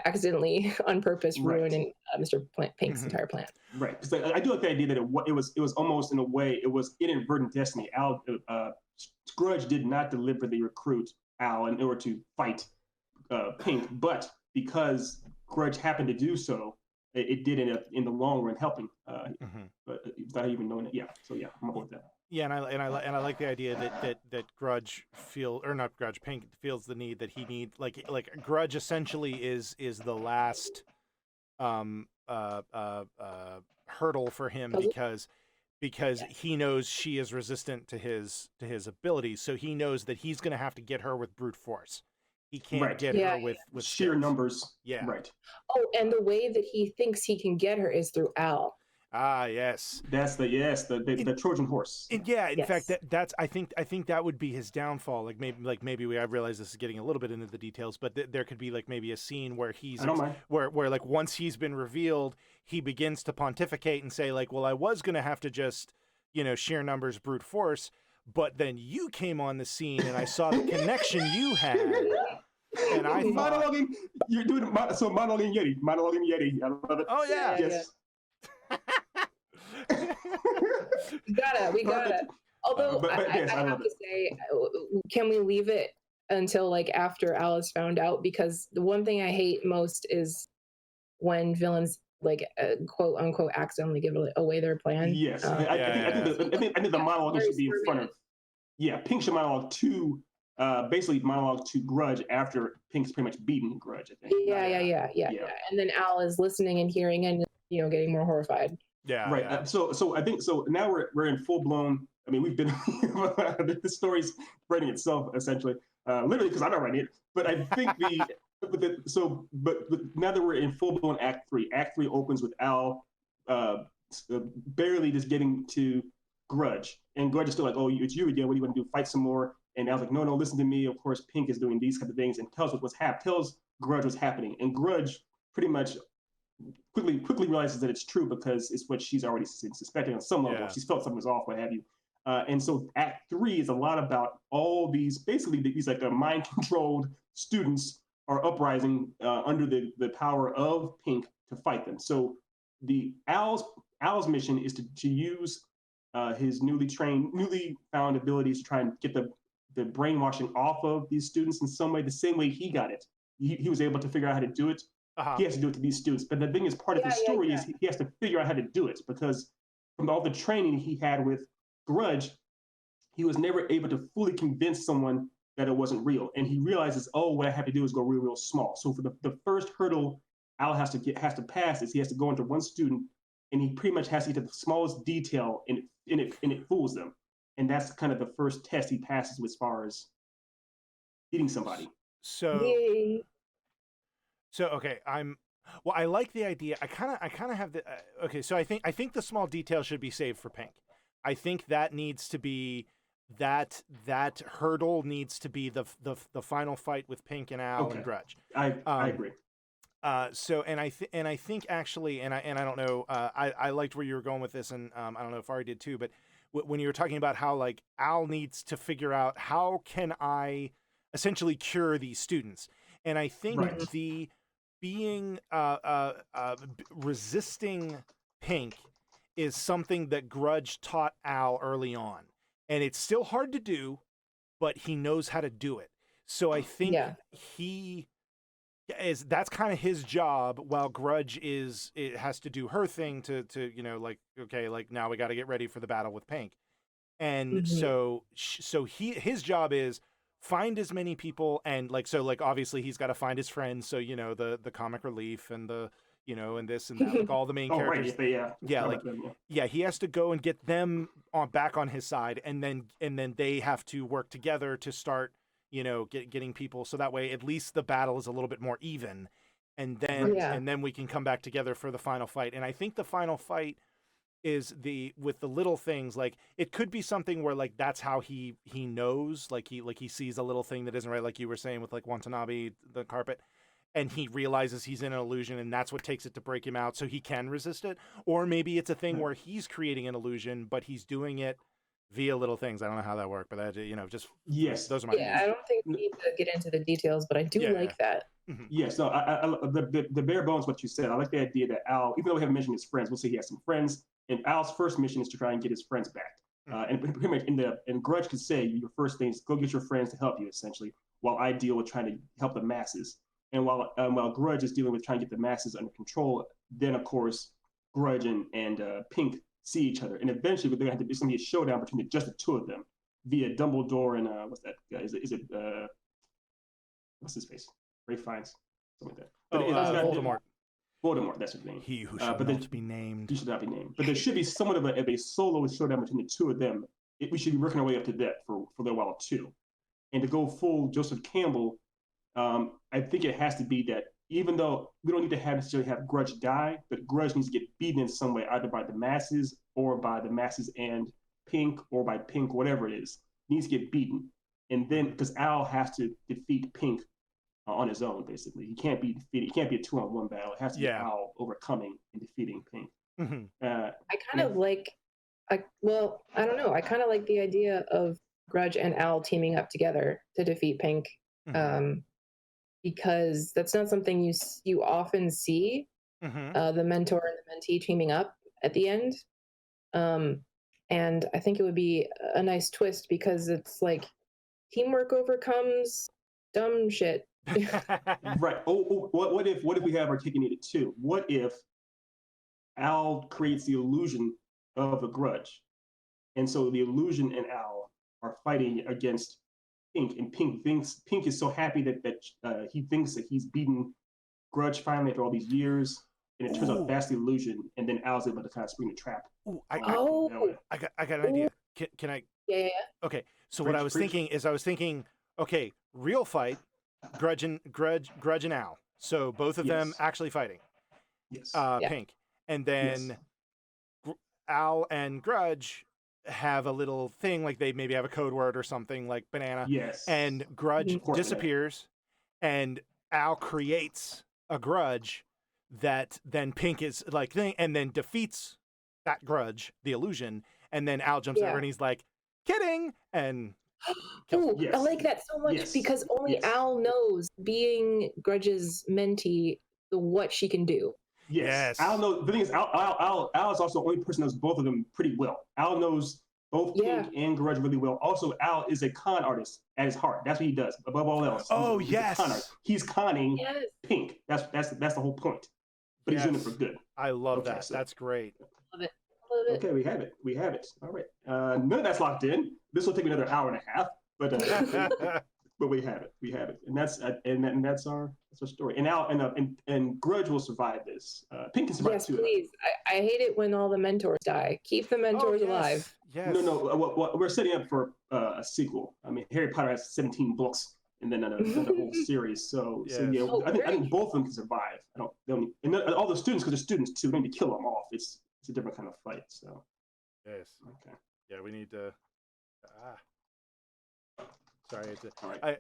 accidentally on purpose ruining Mr. Pink's entire plan. Right, because I do like the idea that it was almost, in a way, it was inadvertent destiny. Al Grudge did not deliberately recruit Al in order to fight Pink, but because Grudge happened to do so, it did end up in the long run helping, but without even knowing it. Yeah, so yeah, I'm about that. Yeah, and I like the idea that Pink feels the need that he needs, like Grudge essentially is the last hurdle for him, because he knows she is resistant to his abilities, so he knows that he's going to have to get her with brute force. He can't get her with sheer skills. numbers. Yeah. Right. Oh, and the way that he thinks he can get her is through Al. Ah, yes. That's the Trojan horse. In fact, that's I think that would be his downfall. Like maybe I realize this is getting a little bit into the details, but there could be like maybe a scene where where like once he's been revealed, he begins to pontificate and say like, well, I was going to have to just, sheer numbers, brute force, but then you came on the scene and I saw the connection you had. And I monologuing. You're doing monologuing Yeti. I love it. Oh yeah. Yes. we gotta. Although I have to say, can we leave it until like after Alice found out? Because the one thing I hate most is when villains like quote unquote accidentally give away their plan. Yes, I think the monologue should be in front of. Yeah, Pink should monologue to basically monologue to Grudge after Pink's pretty much beaten Grudge, I think. Yeah. And then Al is listening and hearing and getting more horrified. Yeah. Right. Yeah. So I think so. Now we're in full blown. I mean, we've been the story's writing itself essentially, literally because I'm not writing it. But I think but now that we're in full blown Act 3. Act 3 opens with Al barely just getting to Grudge, and Grudge is still like, "Oh, it's you again. What do you want to do? Fight some more?" And Al's like, "No, listen to me. Of course, Pink is doing these kind of things," and tells Grudge what's happening, and Grudge pretty much quickly realizes that it's true because it's what she's already suspecting on some level. Yeah. She's felt something was off, what have you. And so Act 3 is a lot about all these like mind-controlled students are uprising under the power of Pink to fight them. So Al's mission is to use his newly found abilities to try and get the brainwashing off of these students in some way, the same way he got it. He was able to figure out how to do it. He has to do it to these students. But the thing is, part of his story is he has to figure out how to do it, because from all the training he had with Grudge, he was never able to fully convince someone that it wasn't real. And he realizes, what I have to do is go real small. So for the first hurdle Al has to pass is he has to go into one student, and he pretty much has to get to the smallest detail, and it fools them. and that's kind of the first test he passes as far as beating somebody. So, Yay. okay, well, I like the idea. I kind of have the okay. So I think the small detail should be saved for Pink. I think that needs to be that hurdle needs to be the final fight with Pink and Al and Grudge. I agree. So and I think actually, and I don't know. I liked where you were going with this, and I don't know if Ari did too. But when you were talking about how like Al needs to figure out how can I essentially cure these students, and I think the being resisting Pink is something that Grudge taught Al early on, and it's still hard to do, but he knows how to do it. So I think that's kind of his job, while Grudge has to do her thing to like, okay, like now we got to get ready for the battle with Pink. And so his job is find as many people, and like, so like obviously he's got to find his friends, so the comic relief and the and this and that, like all the main characters. He has to go and get them back on his side, and then they have to work together to start getting people, so that way at least the battle is a little bit more even, and then we can come back together for the final fight. And I think the final fight is with the little things, like it could be something where like that's how he knows, like he sees a little thing that isn't right, like you were saying with like Watanabe, the carpet, and he realizes he's in an illusion, and that's what takes it to break him out so he can resist it. Or maybe it's a thing where he's creating an illusion, but he's doing it via little things. I don't know how that worked, but that, just those are my I don't think we need to get into the details, but I do like that. Yes, no, the bare bones what you said. I like the idea that Al, even though we haven't mentioned his friends, we'll say he has some friends, and Al's first mission is to try and get his friends back. And pretty much and Grudge could say your first thing is go get your friends to help you, essentially, while I deal with trying to help the masses. And while Grudge is dealing with trying to get the masses under control, then of course Grudge and Pink see each other, and eventually there's going to be a showdown between just the two of them via Dumbledore and what's that guy? Is it what's his face? Ray Fiennes, something like that. Voldemort. Voldemort, that's his name. He who should not be named. He should not be named. But there should be somewhat of a solo showdown between the two of them. We should be working our way up to that for a little while too. And to go full Joseph Campbell, I think it has to be that even though we don't need to necessarily have Grudge die, but Grudge needs to get beaten in some way, either by the masses or by the masses and Pink, or by Pink, whatever it is, needs to get beaten. And then, because Al has to defeat Pink on his own, basically. He can't be defeated. It can't be a 2-on-1 battle. It has to be Al overcoming and defeating Pink. I kind of like, I don't know. I kind of like the idea of Grudge and Al teaming up together to defeat Pink. Because that's not something you often see, the mentor and the mentee teaming up at the end. And I think it would be a nice twist, because it's like teamwork overcomes dumb shit. Right. What if we have articulated too? What if Al creates the illusion of a grudge, and so the illusion and Al are fighting against Pink, and Pink is so happy that he thinks that he's beaten Grudge finally after all these years, and it turns out that's the illusion, and then Al's able to kind of spring the trap. I got an idea. Can I? Yeah. Okay, so what I was thinking is, okay, real fight, Grudge and Al. So both of them actually fighting. Yes. Pink, and then Al and Grudge have a little thing, like they maybe have a code word or something, like banana. Yes. And Grudge disappears, and Al creates a grudge that then Pink is like thing, and then defeats that grudge, the illusion, and then Al jumps over and he's like, kidding, and I like that so much, because only Al knows, being Grudge's mentee, what she can do. Yes. Al knows. The thing is, Al is also the only person that knows both of them pretty well. Al knows both Pink and Grudge really well. Also, Al is a con artist at his heart. That's what he does. Above all else. He's conning Pink. That's the whole point. But he's doing it for good. I love that. So, that's great. Love it. Okay, we have it. All right. None of that's locked in. This will take me another hour and a half, but but we have it, and that's our story. And Al and Grudge will survive this. Pink can survive too. Yes, please. I hate it when all the mentors die. Keep the mentors alive. Yes. No. We're setting up for a sequel. I mean, Harry Potter has 17 books and then another whole series. So yeah, Oh, I think great. both of them can survive. They don't need, and all the students, because they're students too, they need to kill them off. It's a different kind of fight. So Yes. okay. Yeah, we need to. Sorry, All right.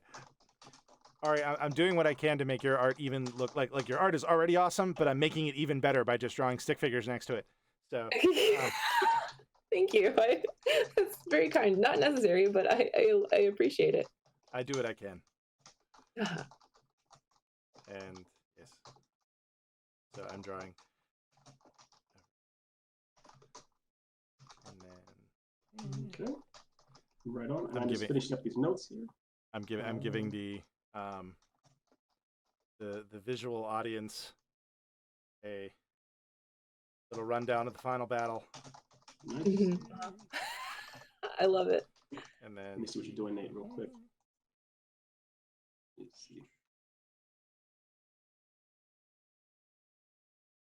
Ari, I'm doing what I can to make your art even look like your art is already awesome, but I'm making it even better by just drawing stick figures next to it. So. Thank you. That's very kind. Not necessary, but I appreciate it. I do what I can. And yes. So I'm drawing. And then. Okay. Right on. I'm just finishing up these notes here. I'm giving the visual audience a little rundown of the final battle. Nice. I love it. And then let me see what you're doing, Nate, real quick. Let's see.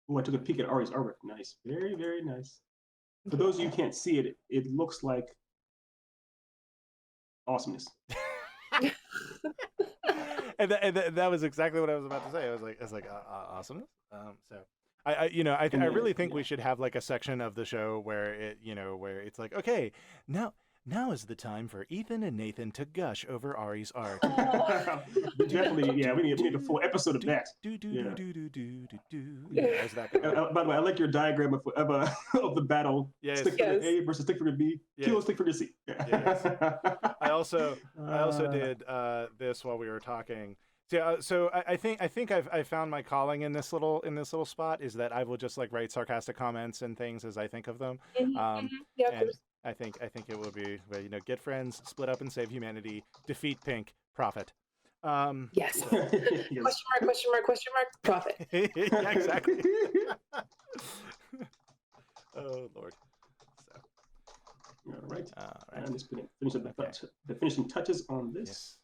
Oh, I took a peek at Ari's artwork. Nice. Very, very nice. For those of you who can't see it, it looks like awesomeness. and that was exactly what I was about to say. I was like awesomeness. So I really think we should have like a section of the show where it's like, okay, now is the time for Ethan and Nathan to gush over Ari's art. Definitely, yeah. We need a full episode of that. By the way, I like your diagram of the battle. Yes. Stick figure A versus stick figure B. Yes. Kill stick figure C. Yes. I also did this while we were talking. So I think I've found my calling in this little spot is that I will just like write sarcastic comments and things as I think of them. Yeah, of course. I think it will be, get friends, split up and save humanity, defeat Pink, profit. Yes. Yes. Question mark, profit. Yeah, exactly. Oh Lord. All right. Right. I'm just going to finish the finishing touches on this. Yes.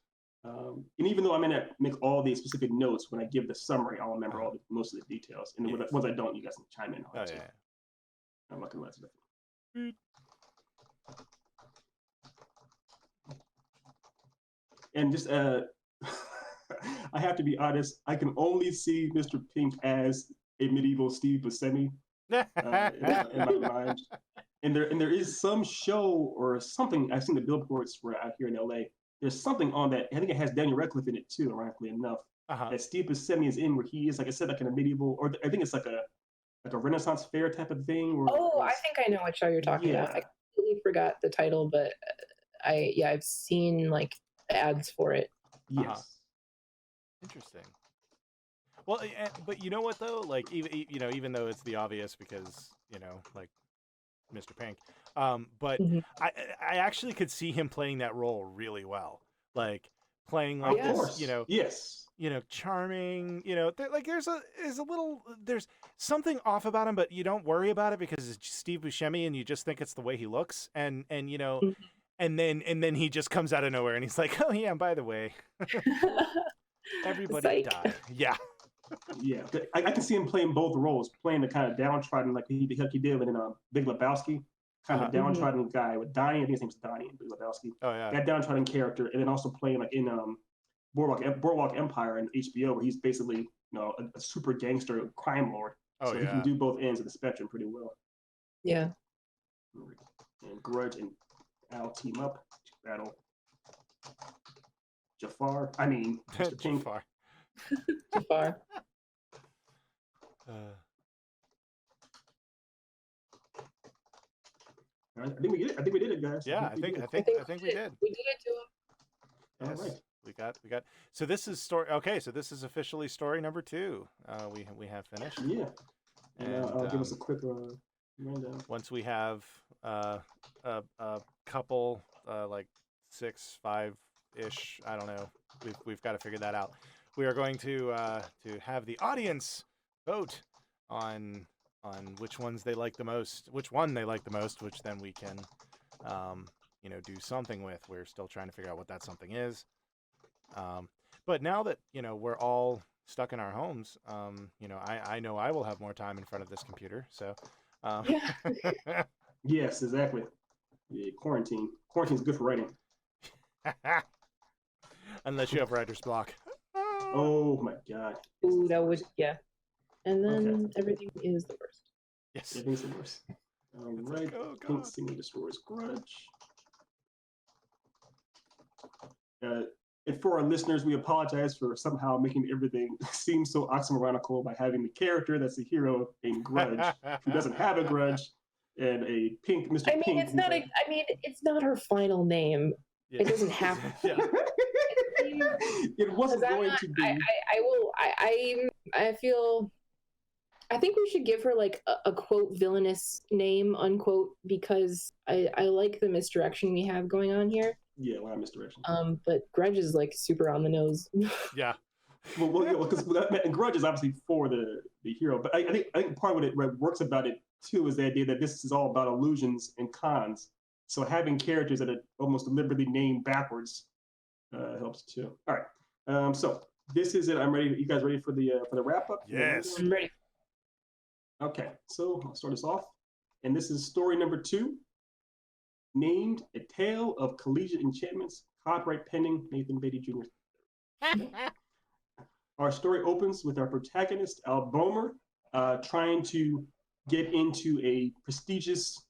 And even though I may not make all the specific notes, when I give the summary, I'll remember most of the details. And Yes. once I don't, you guys can chime in. Oh yeah. I'm not going to let it. And just, I have to be honest, I can only see Mr. Pink as a medieval Steve Buscemi in my mind. And there is some show or something, I've seen the billboards for out here in LA. There's something on that, I think it has Daniel Radcliffe in it too, ironically enough, that Steve Buscemi is in, where he is, like I said, like in a medieval, or I think it's like a Renaissance fair type of thing. I think I know what show you're talking about. I completely forgot the title, but I've seen like ads for it. Yes. Interesting. Well, but you know what though? Like even though it's the obvious because like Mr. Pink, but I actually could see him playing that role really well. Like playing like this, yes, charming. There's something off about him, but you don't worry about it because it's Steve Buscemi, and you just think it's the way he looks, and And then he just comes out of nowhere and he's like, oh yeah, and by the way, everybody died. Yeah. Yeah, I can see him playing both roles, playing the kind of downtrodden like he did in Big Lebowski, kind of downtrodden guy with Donnie. I think his name's Donnie in Big Lebowski. Oh yeah. That downtrodden character, and then also playing like in Boardwalk Empire and HBO, where he's basically a super gangster crime lord. Oh so yeah. he can do both ends of the spectrum pretty well. Yeah. And Grudge and Al team up to battle Jafar. I mean, Mr. Pink. Jafar. Jafar. I think we did it. I think we did it, guys. Yeah, I think we did. We did it to him. Yes. All right. We got. So this is story. Okay, so this is officially story number 2. We have finished. Yeah. And I'll give us a quick rundown. Once we have a couple like 6, 5-ish, I don't know. We've got to figure that out. We are going to have the audience vote on which ones they like the most, which then we can do something with. We're still trying to figure out what that something is. But now that we're all stuck in our homes, I know I will have more time in front of this computer. So yes, exactly. Yeah, quarantine. Quarantine's good for writing. Unless you have writer's block. Oh my god. Ooh, that would, yeah. And then Okay. everything is the worst. Yes. Everything's the worst. All It's right. like, oh Pink god. seemingly destroys grudge. And for our listeners, we apologize for somehow making everything seem so oxymoronical by having the character that's the hero in Grudge, who doesn't have a grudge, and a Pink, Mr. I mean, Pink. it's not. I mean, it's not her final name. Yeah. It doesn't have to. Yeah. It wasn't Because going to be. I feel. I think we should give her like a quote villainous name unquote because I like the misdirection we have going on here. Yeah, a lot of misdirection. But Grudge is like super on the nose. Yeah. Well, because Grudge is obviously for the hero, but I think part of what works about it too is the idea that this is all about illusions and cons. So having characters that are almost deliberately named backwards helps too. All right, so this is it. I'm ready. You guys ready for the wrap up? Yes. I'm ready. Okay, so I'll start us off, and this is story number 2, named "A Tale of Collegiate Enchantments." Copyright pending, Nathan Beatty Jr. Our story opens with our protagonist, Al Bomer, trying to get into a prestigious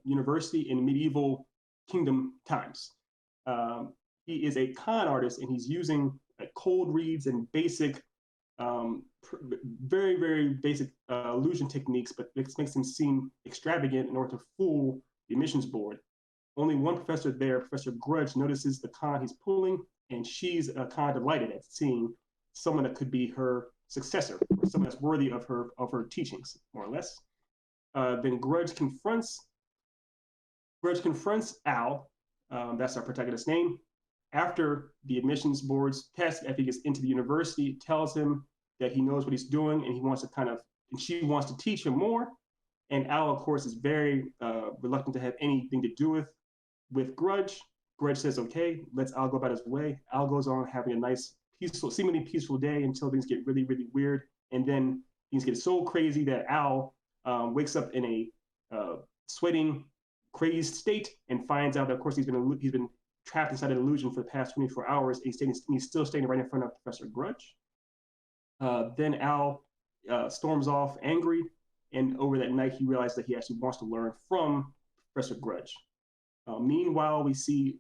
university in medieval kingdom times. He is a con artist, and he's using cold reads and basic, very, very basic illusion techniques, but it makes him seem extravagant in order to fool the admissions board. Only one professor there, Professor Grudge, notices the con he's pulling, and she's kind of delighted at seeing someone that could be her successor, or someone that's worthy of her teachings, more or less. Then Grudge confronts Al, that's our protagonist's name, after the admissions board's test. After he gets into the university, tells him that he knows what he's doing, and he wants to and she wants to teach him more. And Al, of course, is very reluctant to have anything to do with Grudge. Grudge says, okay, let's Al go about his way. Al goes on having a nice, seemingly peaceful day until things get really, really weird. And then things get so crazy that Al wakes up in a sweating, crazed state and finds out that, of course, he's been trapped inside an illusion for the past 24 hours. And he's still standing right in front of Professor Grudge. Then Al storms off angry. And over that night, he realized that he actually wants to learn from Professor Grudge. Meanwhile, we see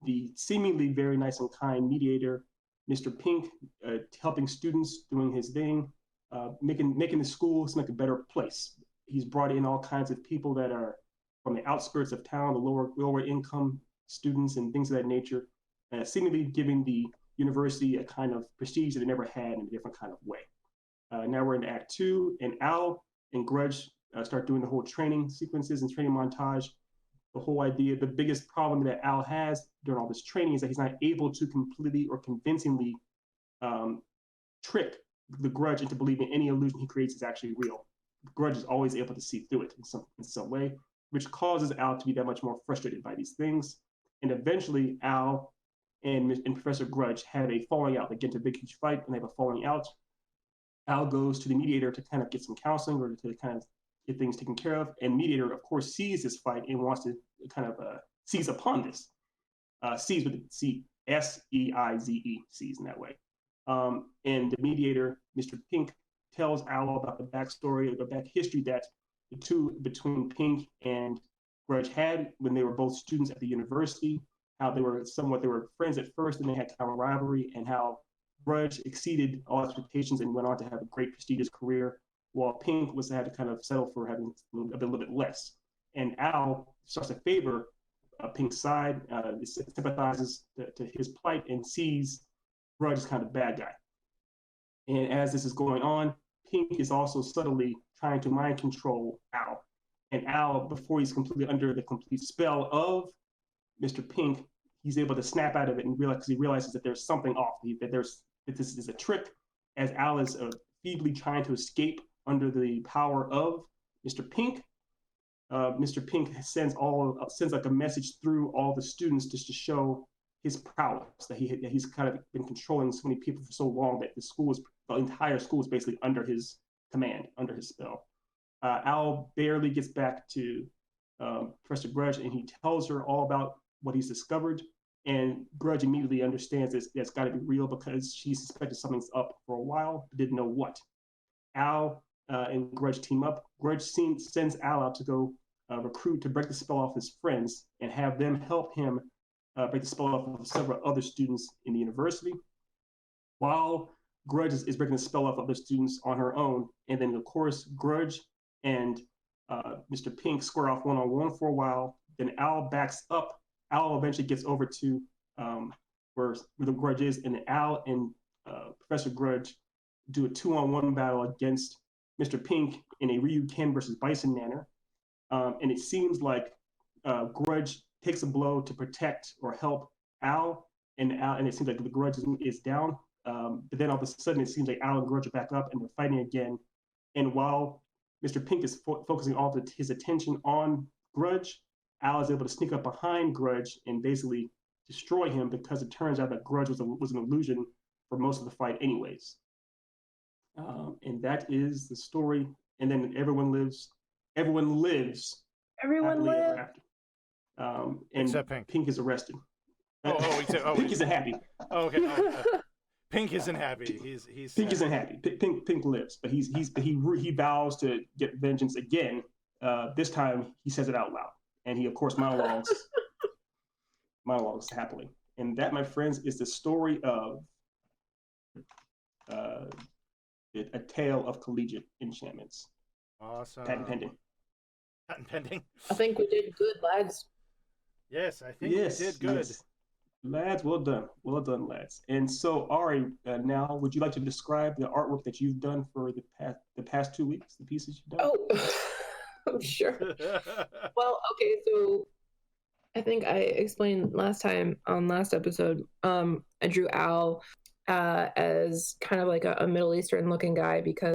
the seemingly very nice and kind mediator, Mr. Pink, helping students, doing his thing, making the school seem like a better place. He's brought in all kinds of people that are from the outskirts of town, the lower income students and things of that nature, seemingly giving the university a kind of prestige that they never had in a different kind of way. Now we're in Act 2, and Al and Grudge start doing the whole training sequences and training montage. The whole idea, the biggest problem that Al has during all this training is that he's not able to completely or convincingly trick the Grudge into believing any illusion he creates is actually real. Grudge is always able to see through it in some way, which causes Al to be that much more frustrated by these things. And eventually, Al and Professor Grudge have a falling out. They get into a big, huge fight, and they have a falling out. Al goes to the mediator to kind of get some counseling or to kind of get things taken care of. And mediator, of course, sees this fight and wants to kind of seize upon this. Seize with the C, S-E-I-Z-E, seize in that way. And the mediator, Mr. Pink, tells Al about the backstory, the back history that between Pink and Grudge had when they were both students at the university, how they were friends at first and they had kind of rivalry, and how Grudge exceeded all expectations and went on to have a great prestigious career, while Pink had to kind of settle for having a little bit less. And Al starts to favor Pink's side, sympathizes to his plight, and sees Grudge as kind of bad guy. And as this is going on, Pink is also subtly trying to mind control Al. And Al, before he's completely under the complete spell of Mr. Pink, he's able to snap out of it and he realizes that there's something off, that this is a trick, as Al is feebly trying to escape under the power of Mr. Pink. Mr. Pink sends like a message through all the students just to show his prowess, that he's kind of been controlling so many people for so long that the entire school is basically under his command, under his spell. Al barely gets back to Professor Grudge, and he tells her all about what he's discovered. And Grudge immediately understands that's got to be real because she suspected something's up for a while, but didn't know what. Al and Grudge team up. Grudge sends Al out to go recruit to break the spell off his friends and have them help him break the spell off of several other students in the university. While Grudge is breaking the spell off of other students on her own. And then, of course, Grudge and Mr. Pink square off one-on-one for a while. Then Al backs up. Al eventually gets over to where the Grudge is, and Al and Professor Grudge do a 2-on-1 battle against Mr. Pink in a Ryu Ken versus Bison manner. And it seems like Grudge takes a blow to protect or help Al, and it seems like the Grudge is down. But then all of a sudden, it seems like Al and Grudge are back up and they're fighting again. And while Mr. Pink is focusing all of his attention on Grudge, Al is able to sneak up behind Grudge and basically destroy him because it turns out that Grudge was an illusion for most of the fight anyways. And that is the story. And then everyone lives. Everyone lives. Ever after. And Except Pink. Pink is arrested. Pink isn't happy. Oh, okay. Pink isn't happy. He's Pink isn't happy. Pink lives, but he vows to get vengeance again. This time he says it out loud, and he of course monologues happily. And that, my friends, is the story of A Tale of Collegiate Enchantments. Awesome. Patent pending. Patent pending. I think we did good, lads. Yes, I think we did good. Yes. Lads, well done, lads. And so, Ari, now would you like to describe the artwork that you've done for the past 2 weeks, the pieces you've done? Oh, sure. Well, okay, so I think I explained last time on last episode. I drew Al as kind of like a Middle Eastern looking guy because,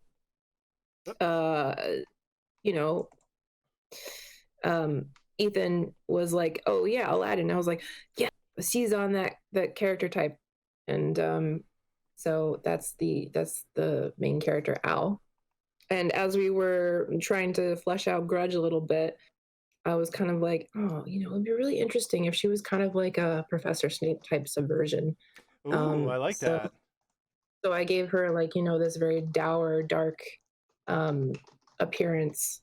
Ethan was like, "Oh yeah, Aladdin." I was like, "Yeah, he's on that character type," and so that's the main character, Al. And as we were trying to flesh out Grudge a little bit, I was kind of like, oh, it'd be really interesting if she was kind of like a Professor Snape type subversion. Ooh, I like that. So I gave her this very dour, dark appearance.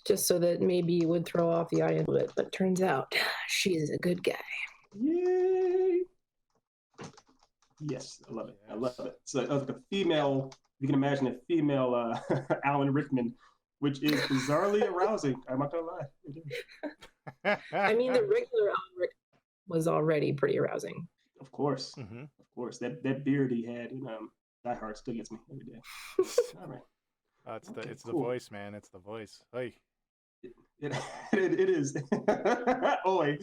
Just so that maybe it would throw off the audience a bit, but turns out she's a good guy. Yay! Yes, I love it. I love it. So like a female, you can imagine a female Alan Rickman, which is bizarrely arousing. I'm not gonna lie. It is. I mean, the regular Alan Rickman was already pretty arousing. Of course, mm-hmm. Of course. That beard he had in Die Hard still gets me every day. All right. It's the voice, man. It's the voice. Hey. It is. Oi.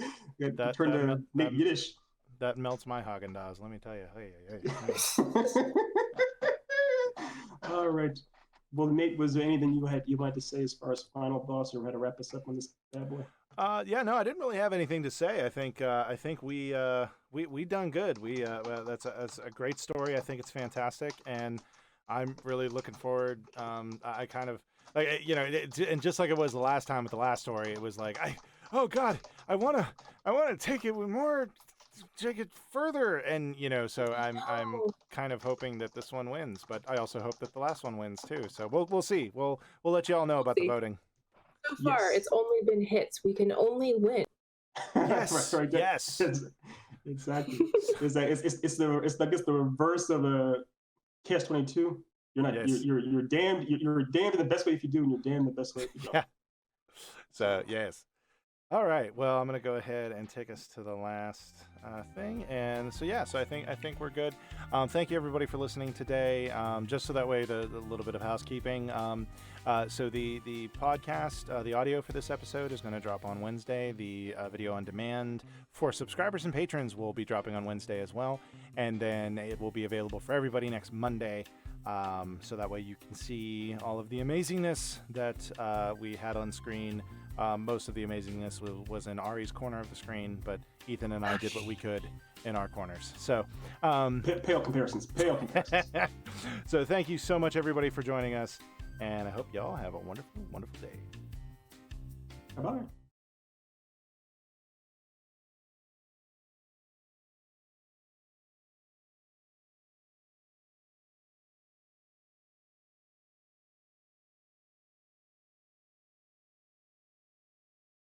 Turn to Nate Yiddish. That melts my Haagen-Dazs, let me tell you. Hey. All right. Well, Nate, was there anything you wanted to say as far as final thoughts, or had to wrap us up on this bad boy? Yeah, no, I didn't really have anything to say. I think we done good. That's a great story. I think it's fantastic, and I'm really looking forward. I kind of and just like it was the last time with the last story, it was like I want to take it further, and so I'm kind of hoping that this one wins, but I also hope that the last one wins too. So we'll see. We'll let you all know about the voting. So far, It's only been hits. We can only win. Yes. right. Yes. Exactly. It's the reverse of a Catch-22. You're not. Yes. You're damned. You're damned in the best way if you do, and you're damned in the best way if you don't. Yeah. So yes. All right. Well, I'm gonna go ahead and take us to the last thing, and so I think we're good. Thank you everybody for listening today. Just so that way, the little bit of housekeeping. So the podcast, the audio for this episode is going to drop on Wednesday. The video on demand for subscribers and patrons will be dropping on Wednesday as well, and then it will be available for everybody next Monday. So that way you can see all of the amazingness that we had on screen. Most of the amazingness was in Ari's corner of the screen, but Ethan and I did what we could in our corners. So pale comparisons. So thank you so much everybody for joining us. And I hope y'all have a wonderful, wonderful day. Bye-bye.